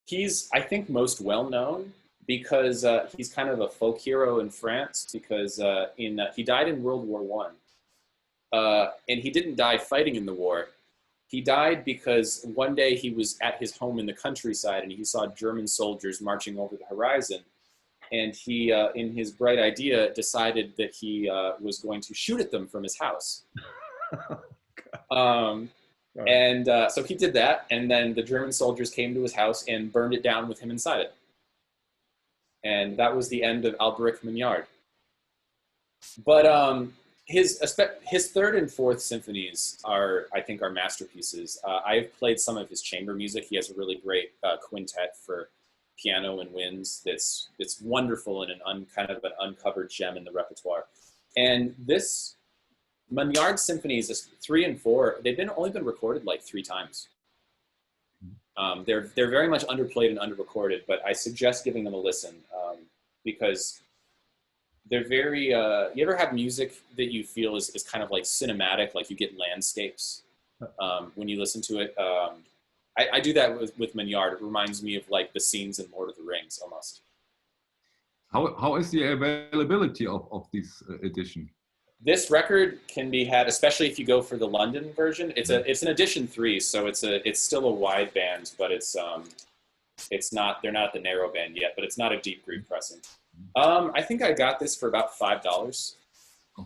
he's, I think, most well known because he's kind of a folk hero in France, because he died in World War I. And he didn't die fighting in the war. He died because one day he was at his home in the countryside and he saw German soldiers marching over the horizon. And he, in his bright idea, decided that he was going to shoot at them from his house. So he did that, and then the German soldiers came to his house and burned it down with him inside it. And that was the end of Albrecht Mignard. But his third and fourth symphonies are, I think, are masterpieces. I've played some of his chamber music. He has a really great quintet for piano and winds that's wonderful and kind of an uncovered gem in the repertoire. And this Magnard symphonies, 3 and 4, they've only been recorded like 3 times. They're very much underplayed and underrecorded, but I suggest giving them a listen because they're very, you ever have music that you feel is kind of like cinematic, like you get landscapes when you listen to it? I do that with Magnard. It reminds me of like the scenes in Lord of the Rings almost. How is the availability of this edition? This record can be had, especially if you go for the London version. It's an edition 3, so it's still a wide band, but they're not the narrow band yet, but it's not a deep groove pressing. I think I got this for about $5.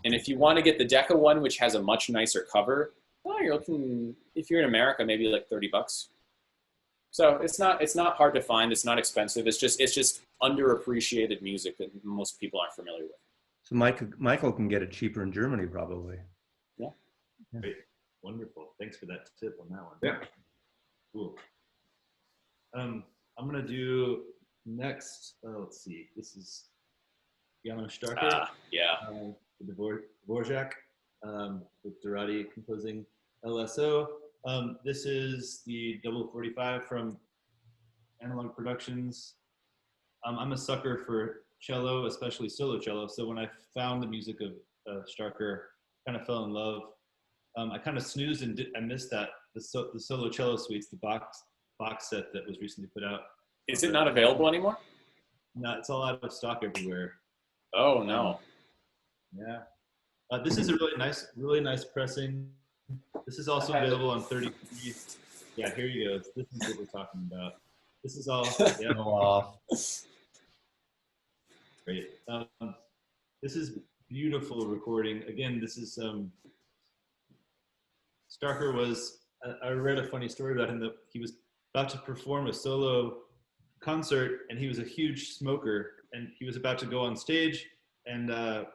And if you want to get the Decca one, which has a much nicer cover, well, you're looking, if you're in America, maybe like $30. So it's not hard to find. It's not expensive. It's just underappreciated music that most people aren't familiar with. So Michael can get it cheaper in Germany, probably. Yeah. Great. Wonderful. Thanks for that tip on that one. Yeah. Cool. I'm gonna do next. Let's see. This is János Starker. Yeah. The Dvorak, with Dorati composing LSO. This is the double 45 from Analogue Productions. I'm a sucker for cello, especially solo cello. So when I found the music of Starker, kind of fell in love. I kind of snoozed and I missed that the solo cello suites, the box set that was recently put out. Is it not available anymore? No, it's all out of stock everywhere. Oh no. Yeah. This is a really nice pressing. This is also available on 33. Yeah, here you go. This is what we're talking about. This is all. Yeah. Great. This is beautiful recording. Again, this is Starker was. I read a funny story about him that he was about to perform a solo concert, and he was a huge smoker, and he was about to go on stage, and the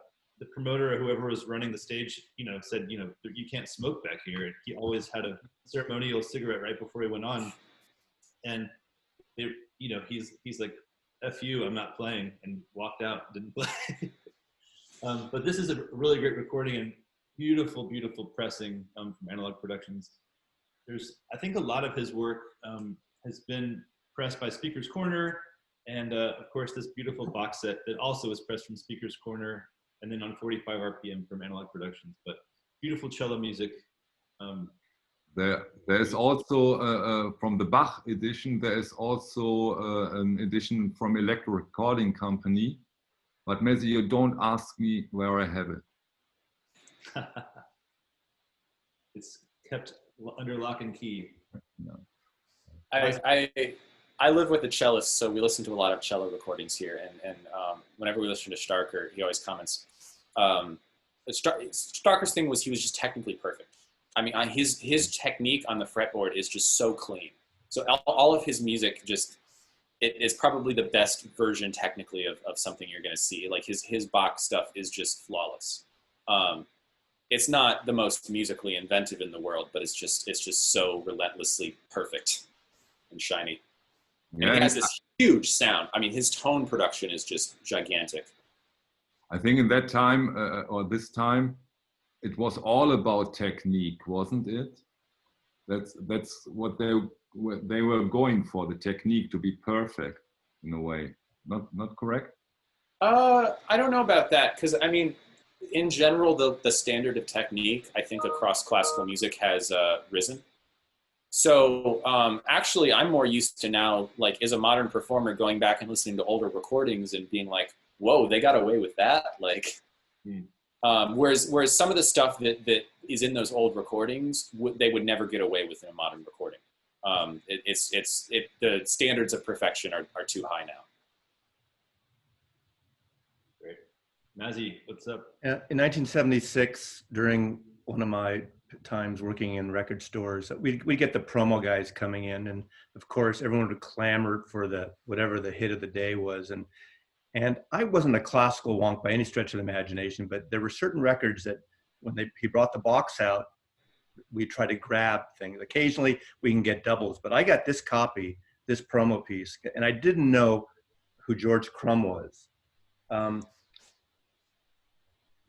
promoter or whoever was running the stage, said, you can't smoke back here. And he always had a ceremonial cigarette right before he went on, and he's like, F you, I'm not playing, and walked out, didn't play. But this is a really great recording and beautiful, beautiful pressing from Analogue Productions. I think a lot of his work has been pressed by Speaker's Corner, and of course this beautiful box set that also is pressed from Speaker's Corner, and then on 45 RPM from Analogue Productions. But beautiful cello music. There's also, from the Bach edition, there is also an edition from Electro Recording Company. But Mazzy, you don't ask me where I have it. It's kept under lock and key. No. I live with a cellist, so we listen to a lot of cello recordings here. And whenever we listen to Starker, he always comments. Starker's thing was he was just technically perfect. I mean, his technique on the fretboard is just so clean. So all of his music it is probably the best version technically of something you're going to see. Like his Bach stuff is just flawless. It's not the most musically inventive in the world, but it's just so relentlessly perfect and shiny. Yeah, and he has this huge sound. I mean, his tone production is just gigantic. I think in that time or this time, it was all about technique, wasn't it? That's what they were going for, the technique to be perfect in a way. Not correct? I don't know about that, because I mean, in general, the standard of technique, I think across classical music has risen. So actually, I'm more used to now, like as a modern performer, going back and listening to older recordings and being like, whoa, they got away with that? Like, whereas some of the stuff that is in those old recordings, they would never get away with in a modern recording. The standards of perfection are too high now. Great. Mazzy, what's up? In 1976, during one of my times working in record stores, we get the promo guys coming in, and of course everyone would clamor for whatever the hit of the day was, and I wasn't a classical wonk by any stretch of the imagination, but there were certain records that when he brought the box out, we try to grab things. Occasionally we can get doubles, but I got this copy, this promo piece, and I didn't know who George Crumb was.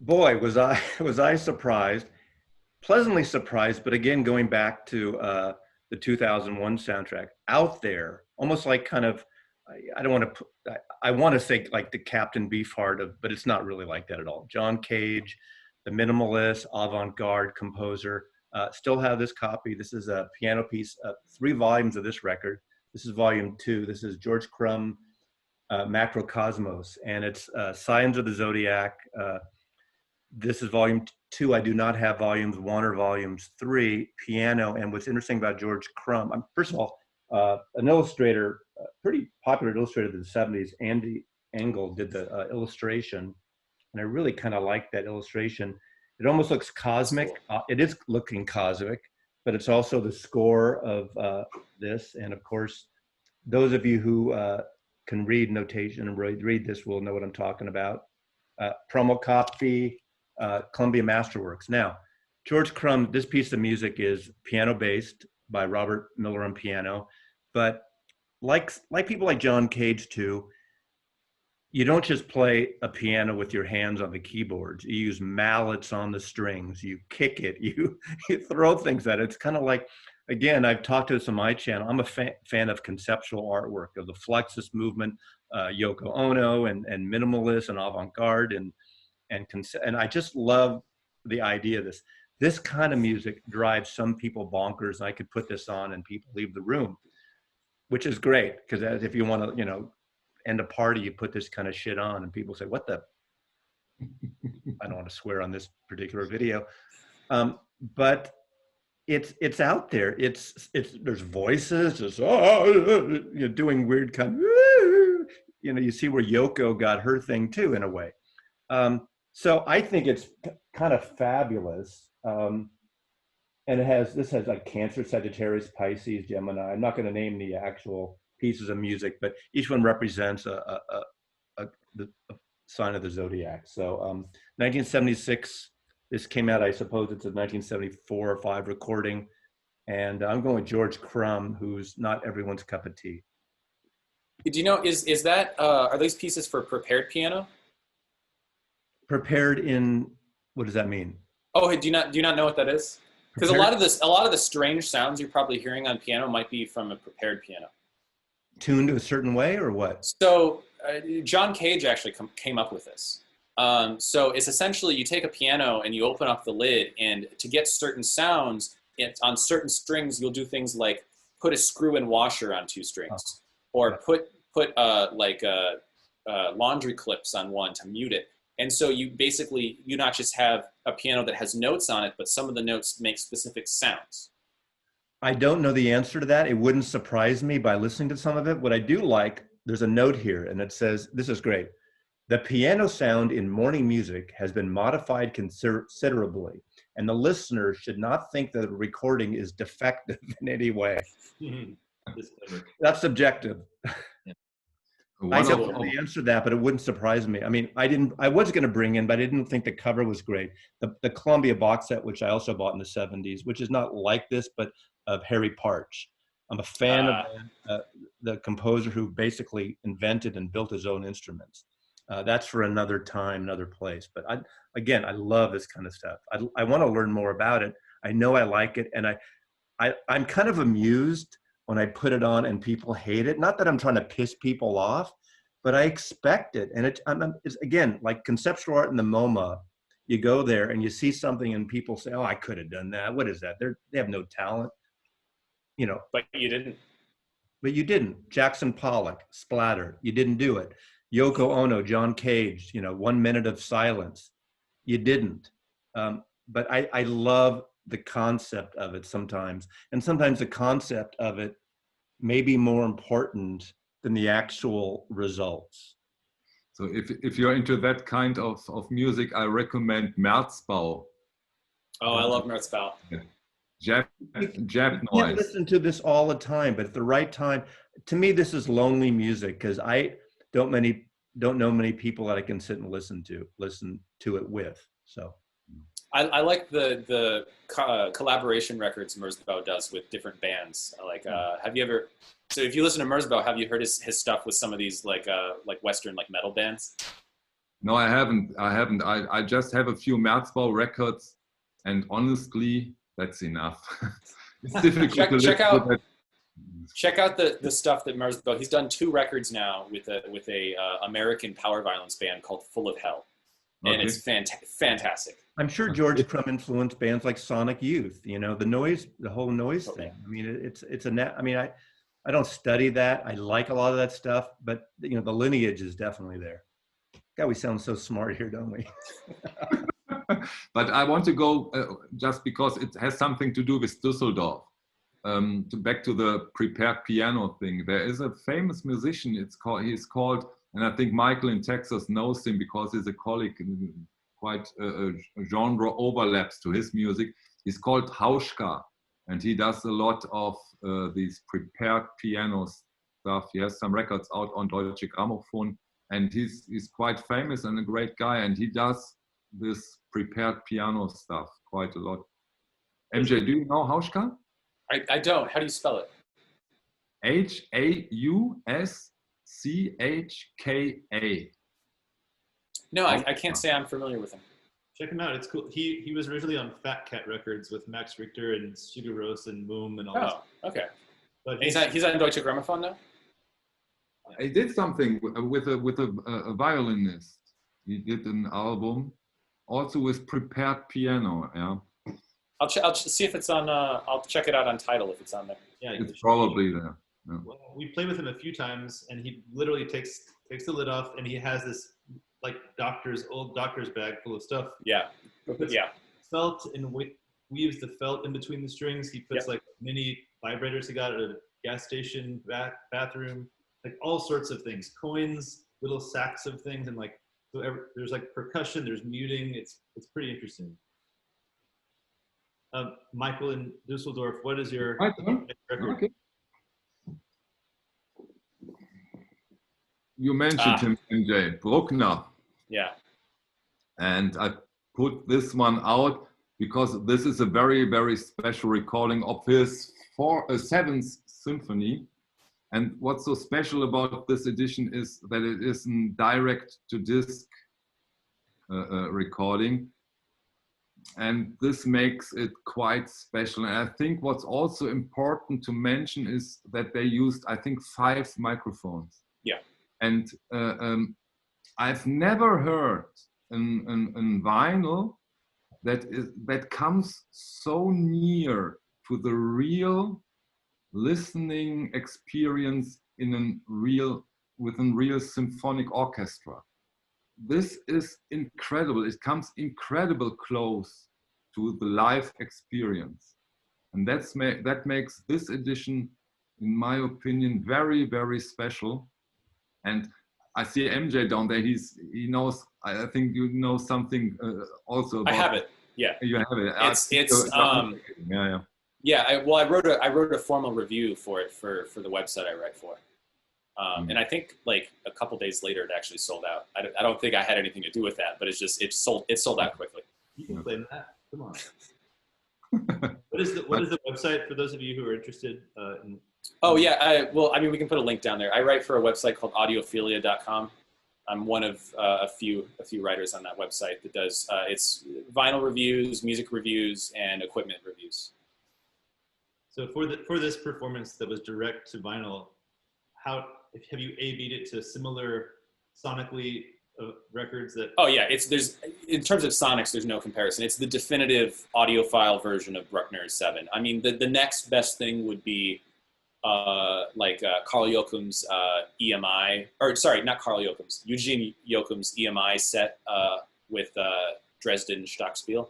Boy, was I surprised, pleasantly surprised, but again, going back to the 2001 soundtrack, out there, almost like kind of, I don't want to, I want to say like the Captain Beefheart of, but it's not really like that at all. John Cage, the minimalist, avant-garde composer, still have this copy. This is a piano piece, 3 volumes of this record. This is volume 2. This is George Crumb, Macrocosmos, and it's Signs of the Zodiac. This is volume 2. I do not have volumes 1 or volumes 3, piano. And what's interesting about George Crumb, first of all, an illustrator, pretty popular illustrator of the 70s, Andy Engel, did the illustration. And I really kind of like that illustration. It almost looks cosmic. It is looking cosmic, but it's also the score of this. And of course, those of you who can read notation and read this will know what I'm talking about. Promo copy, Columbia Masterworks. Now, George Crumb, this piece of music is piano-based by Robert Miller on piano, but like people like John Cage too, you don't just play a piano with your hands on the keyboards. You use mallets on the strings. You kick it. You throw things at it. It's kind of like, again, I've talked to this on my channel. I'm a fan of conceptual artwork, of the Fluxus movement, Yoko Ono, and minimalist and avant-garde, and I just love the idea of this. This kind of music drives some people bonkers. I could put this on and people leave the room, which is great, because if you want to, end a party, you put this kind of shit on and people say, what the, I don't want to swear on this particular video. But it's out there. There's voices, there's doing weird kind of, you see where Yoko got her thing too, in a way. So I think it's kind of fabulous. And this has like Cancer, Sagittarius, Pisces, Gemini. I'm not going to name the actual pieces of music, but each one represents the sign of the zodiac. So 1976, this came out, I suppose it's a 1974 or 5 recording. And I'm going with George Crumb, who's not everyone's cup of tea. Do you know, is that, are those pieces for prepared piano? Prepared in, what does that mean? Oh, do you not know what that is? Because a lot of the strange sounds you're probably hearing on piano might be from a prepared piano. Tuned a certain way or what? So John Cage actually came up with this. So it's essentially you take a piano and you open up the lid, and to get certain sounds on certain strings, you'll do things like put a screw-in washer on 2 strings, or put laundry clips on one to mute it. And so you not just have a piano that has notes on it, but some of the notes make specific sounds. I don't know the answer to that. It wouldn't surprise me by listening to some of it. What I do like, there's a note here, and it says, this is great. The piano sound in morning music has been modified considerably, and the listener should not think that the recording is defective in any way. That's subjective. I definitely answered that, but it wouldn't surprise me. I mean, I was going to bring in, but I didn't think the cover was great. The Columbia box set, which I also bought in the 70s, which is not like this, but of Harry Partch. I'm a fan of the composer who basically invented and built his own instruments. That's for another time, another place. But I love this kind of stuff. I want to learn more about it. I know I like it, and I'm kind of amused when I put it on and people hate it. Not that I'm trying to piss people off, but I expect it. And it's again, like conceptual art in the MoMA, you go there and you see something and people say, oh, I could have done that. What is that? They have no talent, But you didn't. But you didn't. Jackson Pollock, Splatter, you didn't do it. Yoko Ono, John Cage, 1 minute of silence. You didn't. But I love the concept of it sometimes. And sometimes the concept of it may be more important than the actual results. So if you're into that kind of music, I recommend Märzbau. Oh, I love Märzbau. Jap You noise. can't listen to this all the time, but at the right time, to me, this is lonely music, because I don't know many people that I can sit and listen to it with. So I like the collaboration records Merzbow does with different bands. Like, have you ever? So if you listen to Merzbow, have you heard his stuff with some of these like Western like metal bands? No, I haven't. I just have a few Merzbow records, and honestly, that's enough. It's difficult check out the stuff that Merzbow. He's done 2 records now with a American power violence band called Full of Hell, and it's fantastic. I'm sure George Crumb influenced bands like Sonic Youth. You know, the whole noise thing. I mean, I don't study that. I like a lot of that stuff, but you know, the lineage is definitely there. God, we sound so smart here, don't we? But I want to go just because it has something to do with Düsseldorf. Back to the prepared piano thing. There is a famous musician. He's called, and I think Michael in Texas knows him because he's a colleague. Quite a genre overlaps to his music. He's called Hauschka, and he does a lot of these prepared piano stuff. He has some records out on Deutsche Grammophon, and he's quite famous and a great guy, and he does this prepared piano stuff quite a lot. MJ, do you know Hauschka? I don't. How do you spell it? Hauschka. No, I can't say I'm familiar with him. Check him out. It's cool. He was originally on Fat Cat Records with Max Richter and Sugaros and Moom and all that. Oh, okay. But he's on Deutsche Grammophon now? I did something with a violinist. He did an album also with prepared piano. Yeah. I'll see if it's on. I'll check it out on Tidal if it's on there. Yeah, it's probably there. Yeah. Well, we played with him a few times, and he literally takes the lid off, and he has this like old doctor's bag full of stuff. Yeah, yeah. Felt and weaves the felt in between the strings. He puts like mini vibrators he got at a gas station bathroom, like all sorts of things, coins, little sacks of things, and like so there's like percussion, there's muting. It's pretty interesting. Michael in Dusseldorf, what is your record? Okay. You mentioned him, MJ, Bruckner. Yeah. And I put this one out because this is a very, very special recording of his 7th symphony. And what's so special about this edition is that it is a direct-to-disc recording. And this makes it quite special. And I think what's also important to mention is that they used, I think, 5 microphones. Yeah. And I've never heard a vinyl that comes so near to the real listening experience with a real symphonic orchestra. This is incredible. It comes incredible close to the live experience. And that makes this edition, in my opinion, very, very special. And I see MJ down there. He knows. I think you know something also about. I have it. Yeah. You have it. Yeah. I wrote a formal review for it for the website I write for. And I think like a couple days later it actually sold out. I don't think I had anything to do with that, but it sold out quickly. You can claim that. Come on. What is the website for those of you who are interested in? Oh yeah, we can put a link down there. I write for a website called Audiophilia.com. I'm one of a few writers on that website that does it's vinyl reviews, music reviews, and equipment reviews. So for this performance that was direct to vinyl, have you A/B'd it to similar sonically records that? Oh yeah, there's in terms of sonics, there's no comparison. It's the definitive audiophile version of Bruckner's 7. I mean, the next best thing would be Carl Joachim's EMI, or sorry, not Carl Joachim's, Eugene Joachim's EMI set with Dresden Stockspiel.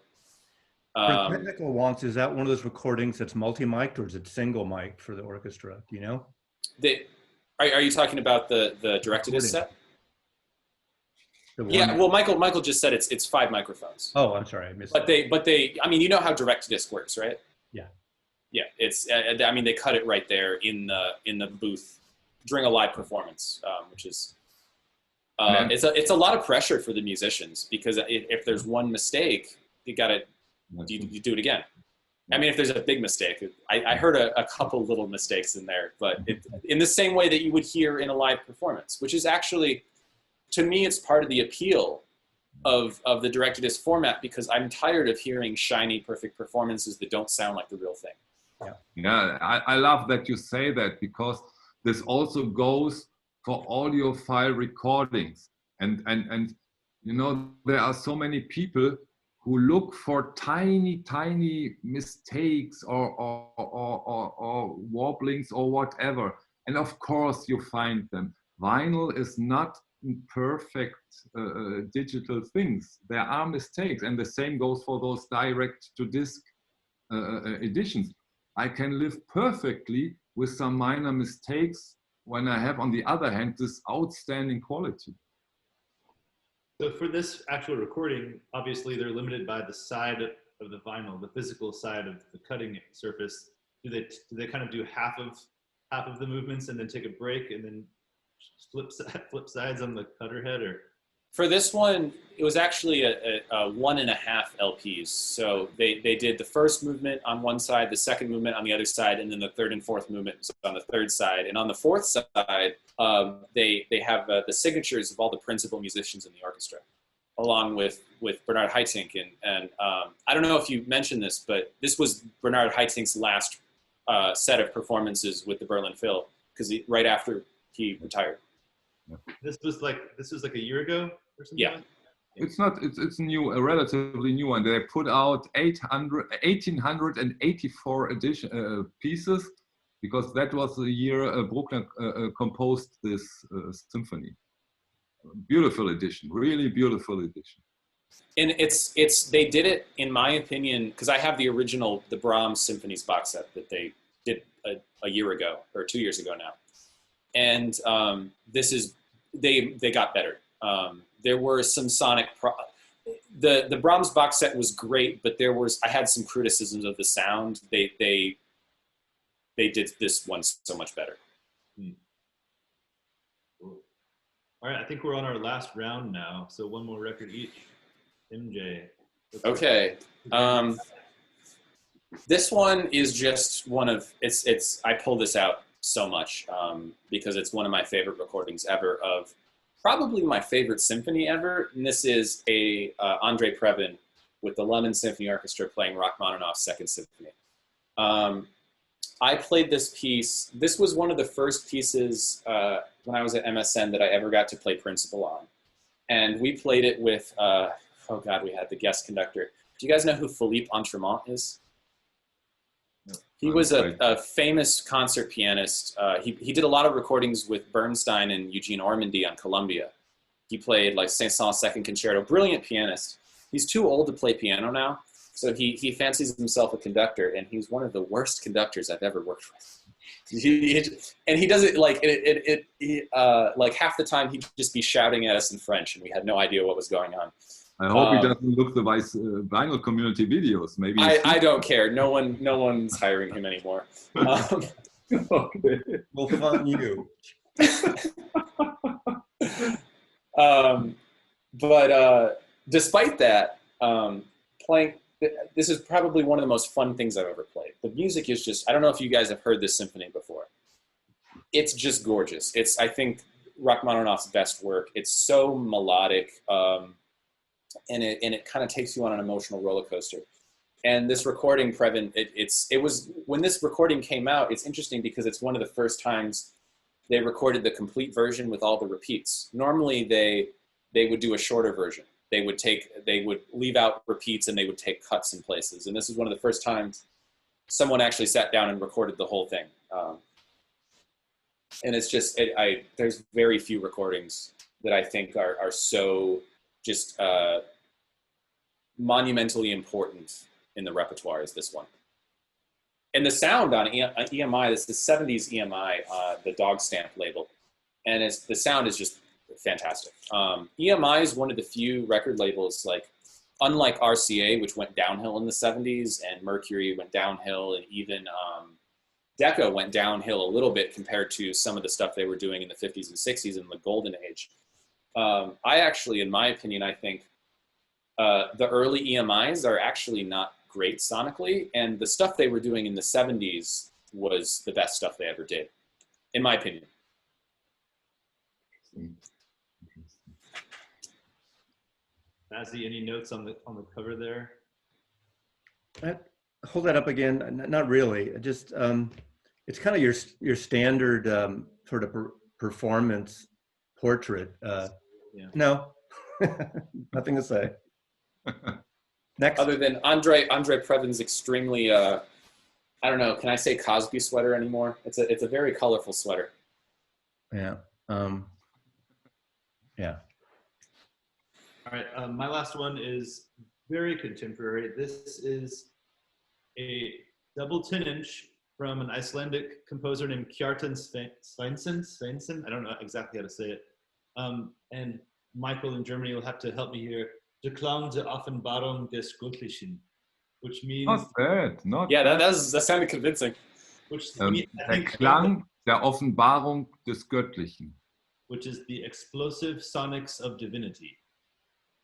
For technical wants, is that one of those recordings that's multi-mic'd or is it single mic for the orchestra? Do you know? Are you talking about the directed-disc set? Yeah, well, Michael just said it's 5 microphones. Oh, I'm sorry, I missed. But they, I mean, you know how direct-to-disc works, right? Yeah. Yeah, it's. I mean, they cut it right there in the booth during a live performance, which is. It's a lot of pressure for the musicians because if there's one mistake, you got to do you do it again? I mean, if there's a big mistake, I heard a couple little mistakes in there, but in the same way that you would hear in a live performance, which is actually, to me, it's part of the appeal of the direct-to-disc format, because I'm tired of hearing shiny, perfect performances that don't sound like the real thing. Yeah, I love that you say that, because this also goes for audiophile recordings. And you know, there are so many people who look for tiny mistakes or warblings or whatever. And of course you find them. Vinyl is not perfect digital things. There are mistakes, and the same goes for those direct to disc editions. I can live perfectly with some minor mistakes when I have, on the other hand, this outstanding quality. So for this actual recording, obviously they're limited by the side of the vinyl, the physical side of the cutting surface. Do they kind of do half of the movements and then take a break and then flip sides on the cutter head? Or for this one, it was actually a 1.5 LPs. So they did the first movement on one side, the second movement on the other side, and then the third and fourth movement on the third side. And on the fourth side, they have the signatures of all the principal musicians in the orchestra, along with Bernard Haitink. And I don't know if you mentioned this, but this was Bernard Haitink's last set of performances with the Berlin Phil, because right after he retired. This was like a year ago or something? Yeah. It's new, a relatively new one. They put out 1884 pieces, because that was the year Bruckner composed this symphony. Beautiful edition, really beautiful edition. And they did it, in my opinion, because I have the original, the Brahms Symphonies box set that they did a year ago, or 2 years ago now. And they got better. There were some sonic, the Brahms box set was great, but I had some criticisms of the sound. They did this one so much better. Cool. All right, I think we're on our last round now. So one more record each. MJ. Okay. This one is just one of, I pull this out so much because it's one of my favorite recordings ever of probably my favorite symphony ever. And this is Andrei Previn with the London Symphony Orchestra playing Rachmaninoff's Second Symphony. I played this piece. This was one of the first pieces when I was at MSN that I ever got to play principal on. And we played it with, oh God, we had the guest conductor. Do you guys know who Philippe Entremont is? He was a famous concert pianist. He did a lot of recordings with Bernstein and Eugene Ormandy on Columbia. He played like Saint-Saëns Second Concerto, brilliant pianist. He's too old to play piano now, so he fancies himself a conductor, and he's one of the worst conductors I've ever worked with. And he does it like, like half the time he'd just be shouting at us in French, and we had no idea what was going on. I hope he doesn't look the vinyl community videos. Maybe I don't care. No one's hiring him anymore. Okay. We'll fund you. But despite that, playing, this is probably one of the most fun things I've ever played. The music is just, I don't know if you guys have heard this symphony before. It's just gorgeous. It's, I think, Rachmaninoff's best work. It's so melodic. And it kind of takes you on an emotional roller coaster. And this recording, Previn, it was, when this recording came out, it's interesting because it's one of the first times they recorded the complete version with all the repeats. Normally they would do a shorter version. They would leave out repeats and they would take cuts in places. And this is one of the first times someone actually sat down and recorded the whole thing. And it's just, there's very few recordings that I think are so just monumentally important in the repertoire as this one. And the sound on EMI, this is the 70s EMI, the dog stamp label. And the sound is just fantastic. EMI is one of the few record labels, like, unlike RCA, which went downhill in the 70s, and Mercury went downhill, and even Decca went downhill a little bit compared to some of the stuff they were doing in the 50s and 60s in the golden age. I actually, in my opinion, I think the early EMIs are actually not great sonically, and the stuff they were doing in the 70s was the best stuff they ever did, in my opinion. Mazzy, any notes on the cover there? Hold that up again. Not really. Just it's kind of your standard sort of performance portrait. Yeah. No, nothing to say. Next. Other than Andre Previn's extremely, I don't know, can I say Cosby sweater anymore? It's a very colorful sweater. Yeah. Yeah. All right, my last one is very contemporary. This is a double 10-inch from an Icelandic composer named Kjartan Sveinsson. I don't know exactly how to say it. And Michael in Germany will have to help me here. De Klang der Offenbarung des Göttlichen, which means... Not bad, not Yeah, bad. that sounded convincing. Which Der Klang der Offenbarung des Göttlichen. Which is the explosive sonics of divinity,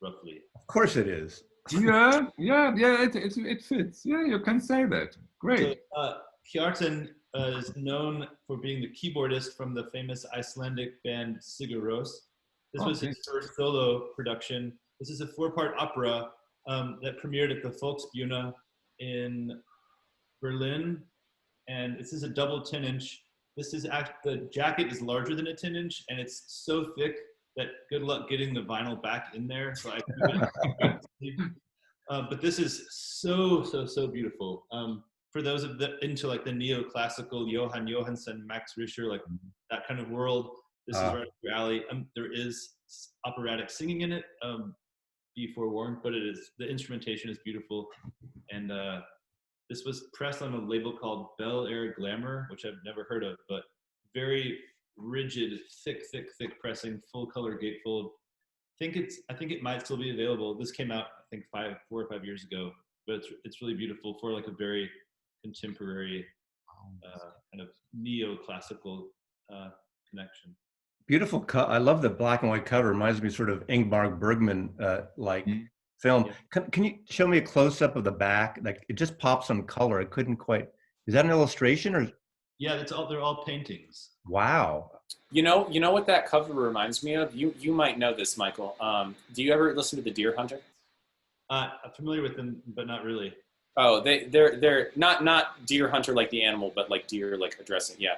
roughly. Of course it is. Yeah, it fits. Yeah, you can say that. Great. So, Kjartan is known for being the keyboardist from the famous Icelandic band Sigur Rós. This was his first solo production. This is a 4-part opera that premiered at the Volksbühne in Berlin. And this is a double 10-inch. The jacket is larger than a 10-inch, and it's so thick that good luck getting the vinyl back in there. So but this is so beautiful. For those into like the neoclassical Johann Johansson, Max Richter, like that kind of world, this is right up your alley. There is operatic singing in it. Be forewarned, but the instrumentation is beautiful, and this was pressed on a label called Bel Air Glamour, which I've never heard of, but very rigid, thick pressing, full color gatefold. I think it might still be available. This came out, I think 4 or 5 years ago, but it's really beautiful for like a very contemporary kind of neoclassical connection. Beautiful. I love the black and white cover. Reminds me sort of Ingmar Bergman like film. Yeah. Can you show me a close up of the back? Like it just pops some color. I couldn't quite. Is that an illustration or? Yeah, they're all paintings. Wow. You know what that cover reminds me of? You might know this, Michael. Do you ever listen to The Deer Hunter? I'm familiar with them, but not really. Oh, they're not Deer Hunter like the animal, but like deer like addressing. Yeah,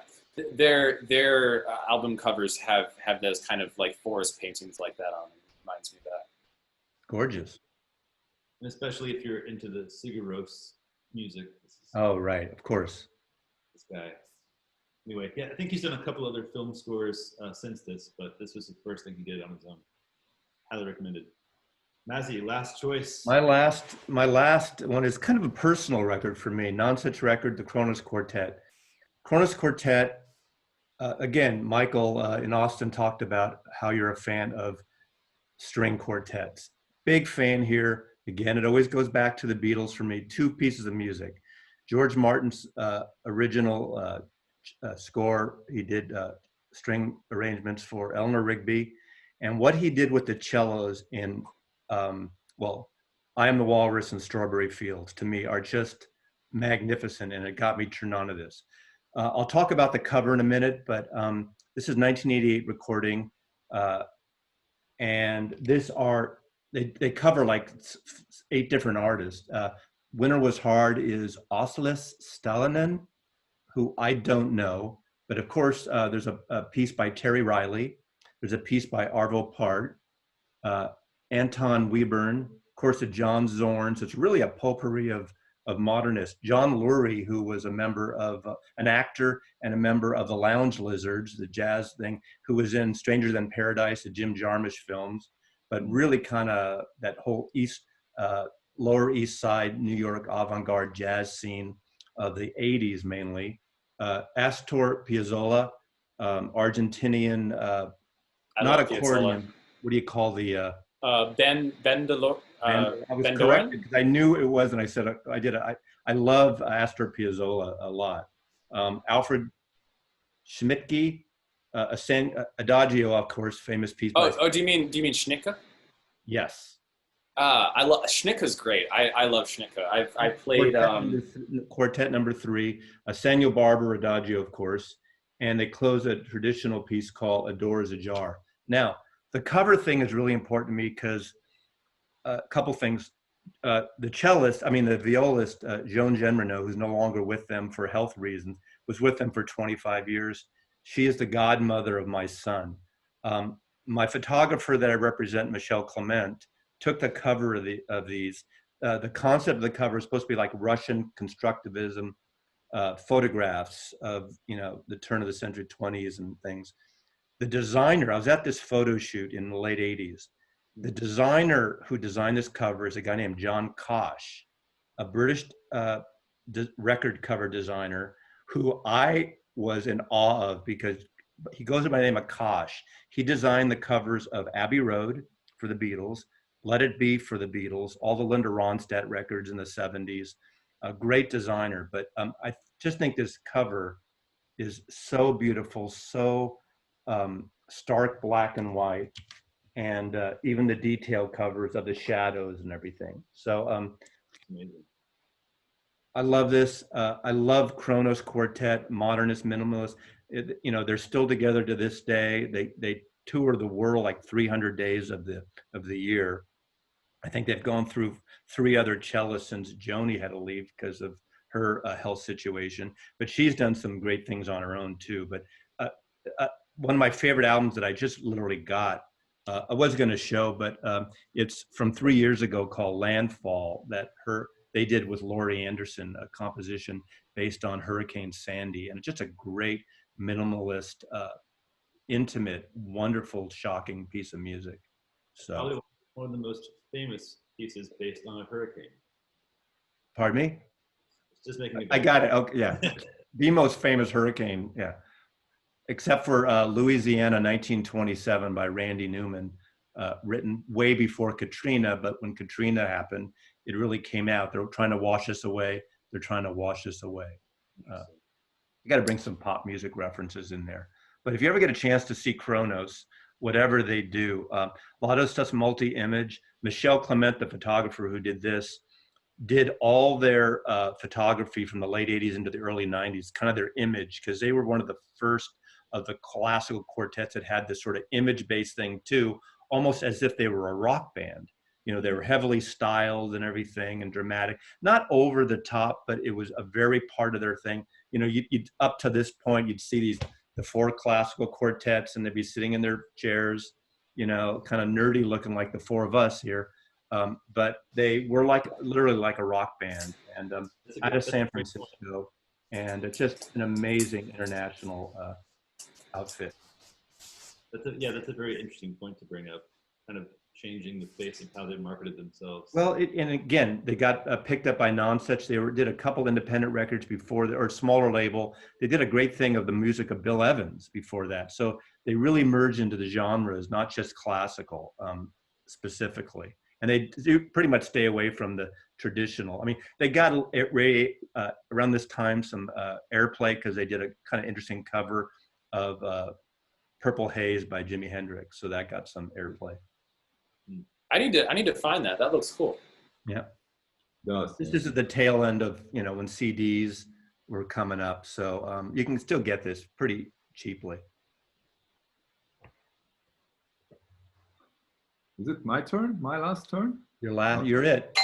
their album covers have those kind of like forest paintings like that on them. It reminds me of that. Gorgeous. And especially if you're into the Sigur Rós music. Oh right, of course. This guy. Anyway, yeah, I think he's done a couple other film scores since this, but this was the first thing he did on his own. Highly recommended. Mazzy, last choice. My last one is kind of a personal record for me. Non-such record, the Kronos Quartet. Kronos Quartet. Again, Michael in Austin talked about how you're a fan of string quartets. Big fan here. Again, it always goes back to the Beatles for me. 2 pieces of music. George Martin's original score. He did string arrangements for Eleanor Rigby. And what he did with the cellos in, well, I Am the Walrus and Strawberry Fields, to me, are just magnificent, and it got me turned on to this. I'll talk about the cover in a minute, but this is 1988 recording, and they cover like 8 different artists. Winter Was Hard is Ossilis Stalinen, who I don't know, but of course there's a piece by Terry Riley. There's a piece by Arvo Pärt, Anton Webern, of course, a John Zorn. So it's really a potpourri of modernists. John Lurie, who was a member of, an actor and a member of the Lounge Lizards, the jazz thing, who was in Stranger Than Paradise, the Jim Jarmusch films, but really kind of that whole Lower East Side New York avant-garde jazz scene of the 80s mainly. Astor Piazzolla, Argentinian, not accordion. What do you call the? Ben DeLore. I was corrected because I knew it was, and I said I love Astor Piazzolla a lot. Alfred Schmidtke, Adagio, of course, famous piece. Oh, do you mean Schnicke? Yes. I love Schnicke's great. I love Schnicke. I played Quartet number 3, a Samuel Barber Adagio, of course, and they close a traditional piece called "A Door Is Ajar." Now, the cover thing is really important to me because a couple things. The cellist, I mean the violist, Joan Genrenaud, who's no longer with them for health reasons, was with them for 25 years. She is the godmother of my son. My photographer that I represent, Michel Clement, took the cover of these. The concept of the cover is supposed to be like Russian constructivism photographs of, you know, the turn of the century 20s and things. The designer, I was at this photo shoot in the late 80s. The designer who designed this cover is a guy named John Kosh, a British record cover designer who I was in awe of because he goes by the name of Kosh. He designed the covers of Abbey Road for the Beatles, Let It Be for the Beatles, all the Linda Ronstadt records in the 70s. A great designer, but I just think this cover is so beautiful, so stark black and white, and even the detailed covers of the shadows and everything. So I love this. I love Kronos Quartet, modernist, minimalist. You know, they're still together to this day. They tour the world like 300 days of the year. I think they've gone through 3 other cellists since Joni had to leave because of her health situation. But she's done some great things on her own too. But one of my favorite albums that I just literally got, I was going to show, but it's from 3 years ago called Landfall that they did with Laurie Anderson, a composition based on Hurricane Sandy. And it's just a great minimalist, intimate, wonderful, shocking piece of music. So probably one of the most famous pieces based on a hurricane. Pardon me? Just making it. I got it. Okay, yeah. The most famous hurricane, yeah. Except for Louisiana 1927 by Randy Newman, written way before Katrina, but when Katrina happened, it really came out. They're trying to wash us away. They're trying to wash us away. You got to bring some pop music references in there. But if you ever get a chance to see Kronos, whatever they do, a lot of stuff's multi-image. Michel Clement, the photographer who did this, did all their photography from the late 80s into the early 90s, kind of their image, because they were one of the first of the classical quartets that had this sort of image-based thing too, almost as if they were a rock band. You know, they were heavily styled and everything and dramatic, not over the top, but it was a very part of their thing. You know, you'd up to this point, you'd see the 4 classical quartets and they'd be sitting in their chairs, you know, kind of nerdy looking like the 4 of us here. But they were like literally like a rock band, and out of San Francisco, and it's just an amazing international outfit. That's a very interesting point to bring up, kind of changing the face of how they marketed themselves. Well, and again, they got picked up by Nonsuch. They did a couple independent records before, or smaller label. They did a great thing of the music of Bill Evans before that. So they really merged into the genres, not just classical specifically. And they do pretty much stay away from the traditional. I mean, they got around this time some airplay because they did a kind of interesting cover of Purple Haze by Jimi Hendrix. So that got some airplay. I need to find that. That looks cool. Yeah. Yes. This is the tail end of, you know, when CDs were coming up. So you can still get this pretty cheaply. Is it my turn? My last turn? You're it.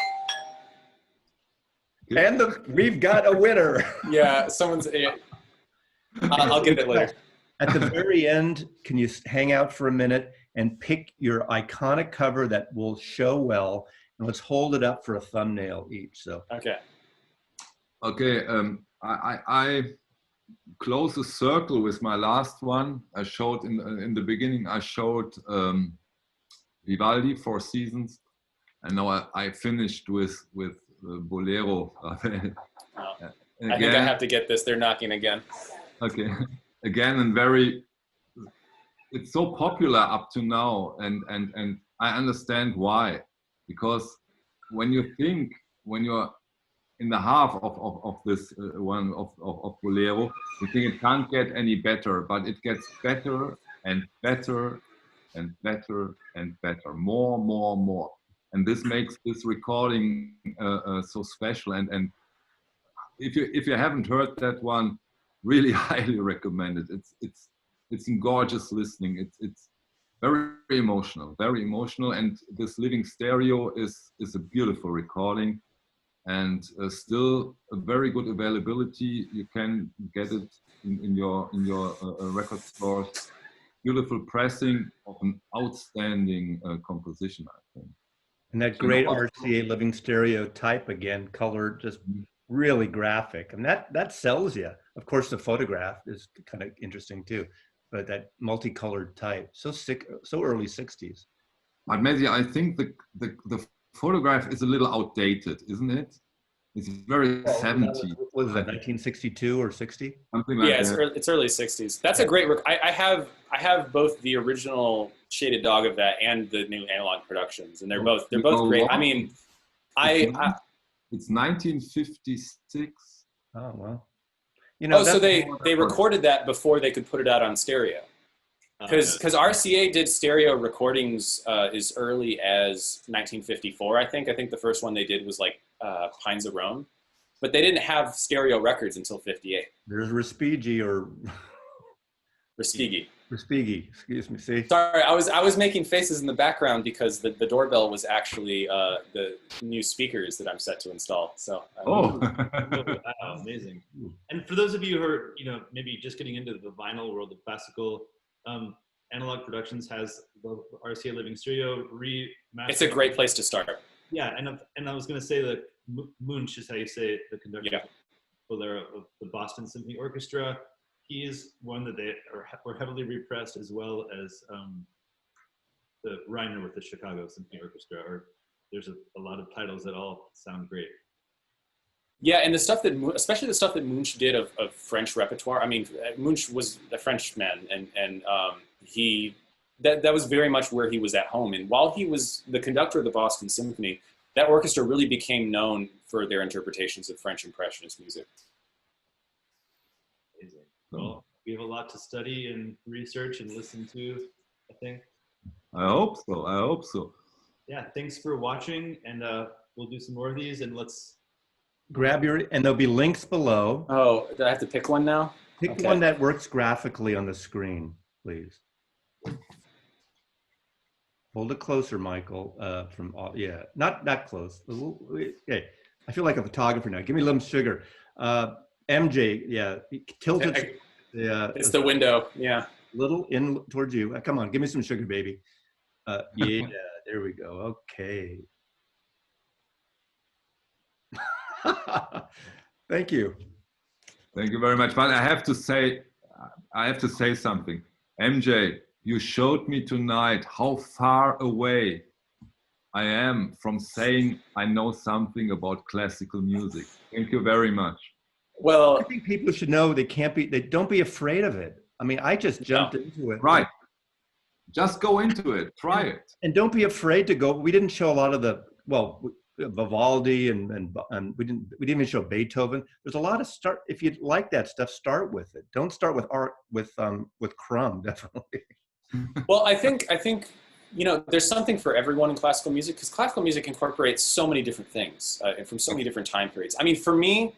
Okay. And we've got a winner. Yeah, someone's. I'll get it later. At the very end, can you hang out for a minute and pick your iconic cover that will show well, and let's hold it up for a thumbnail each. So okay. Okay. I close the circle with my last one. I showed in the beginning. I showed Vivaldi, 4 Seasons, and now I finished with Bolero. Again, I think I have to get this. They're knocking again. Okay, again, and it's so popular up to now, and I understand why, because when you're in the half of this one of Bolero, you think it can't get any better, but it gets better and better and better and better, more. And this makes this recording so special. And if you haven't heard that one, really highly recommend it. It's gorgeous listening. It's very emotional, and this living stereo is a beautiful recording, and still a very good availability. You can get it in your record stores. Beautiful pressing of an outstanding composition, I think. And that great RCA living stereo type again, color, just really graphic. And that sells you. Of course, the photograph is kind of interesting too, but that multicolored type, so early 60s. But Mazzy, I think the photograph is a little outdated, isn't it? It's very 70s. What was that, 1962 or 60? Something like that. It's early 60s. That's a great I have both the original shaded dog of that and the new Analogue productions, and they're both great. I mean, it's 1956. Oh well. You know, so they recorded that before they could put it out on stereo. Because RCA did stereo recordings as early as 1954, I think. I think the first one they did was like Pines of Rome. But they didn't have stereo records until 58. There's Respighi or... Respighi, excuse me, see? Sorry, I was making faces in the background because the doorbell was actually the new speakers that I'm set to install. So. Wow, amazing. And for those of you who are, maybe just getting into the vinyl world of classical, Analogue Productions has the RCA Living Stereo remastered. It's a great place to start. Yeah, and I was going to say that Munch is how you say it, the conductor of the Boston Symphony Orchestra. He is one that they were heavily repressed, as well as the Reiner with the Chicago Symphony Orchestra. Or there's a lot of titles that all sound great. Yeah, and the stuff that, especially the stuff that Munch did of French repertoire. I mean, Munch was a Frenchman, and he that was very much where he was at home. And while he was the conductor of the Boston Symphony, that orchestra really became known for their interpretations of French Impressionist music. Amazing. Well, we have a lot to study and research and listen to, I think. I hope so. Yeah, thanks for watching, and we'll do some more of these, and let's grab and there'll be links below. Oh, do I have to pick one now? Pick one that works graphically on the screen, please. Hold it closer, Michael. Not close. Okay, I feel like a photographer now. Give me a little sugar. MJ, tilt it. Yeah, it's the window. Yeah, little in towards you. Come on, give me some sugar, baby. Yeah, there we go. Okay. Thank you. Thank you very much. But I have to say something. MJ, you showed me tonight how far away I am from saying I know something about classical music. Thank you very much. Well, I think people should know they don't be afraid of it. I mean, I just jumped into it. Right. Just go into it. Try it. And don't be afraid to go. We didn't show a lot of Vivaldi and we didn't even show Beethoven. There's a lot of if you like that stuff, start with it. Don't start with art with Crumb, definitely. Well, I think there's something for everyone in classical music, because classical music incorporates so many different things from so many different time periods. I mean, for me,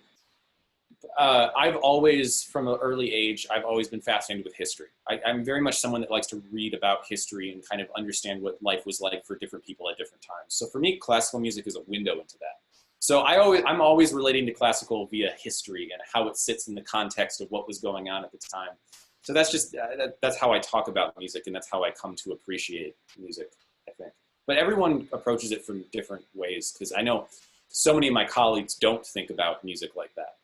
I've always, from an early age, I've always been fascinated with history. I'm very much someone that likes to read about history and kind of understand what life was like for different people at different times. So for me, classical music is a window into that. So I'm always relating to classical via history and how it sits in the context of what was going on at the time. So that's just, that's how I talk about music, and that's how I come to appreciate music, I think. But everyone approaches it from different ways, because I know so many of my colleagues don't think about music like that.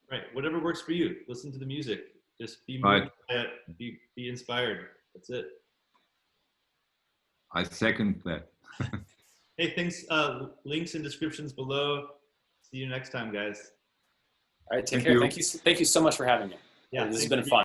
Right, whatever works for you. Listen to the music. Just be right. Be inspired. That's it. I second that. Hey, thanks. Links and descriptions below. See you next time, guys. All right, take care. Thank you so much for having me. Yeah, this has been fun.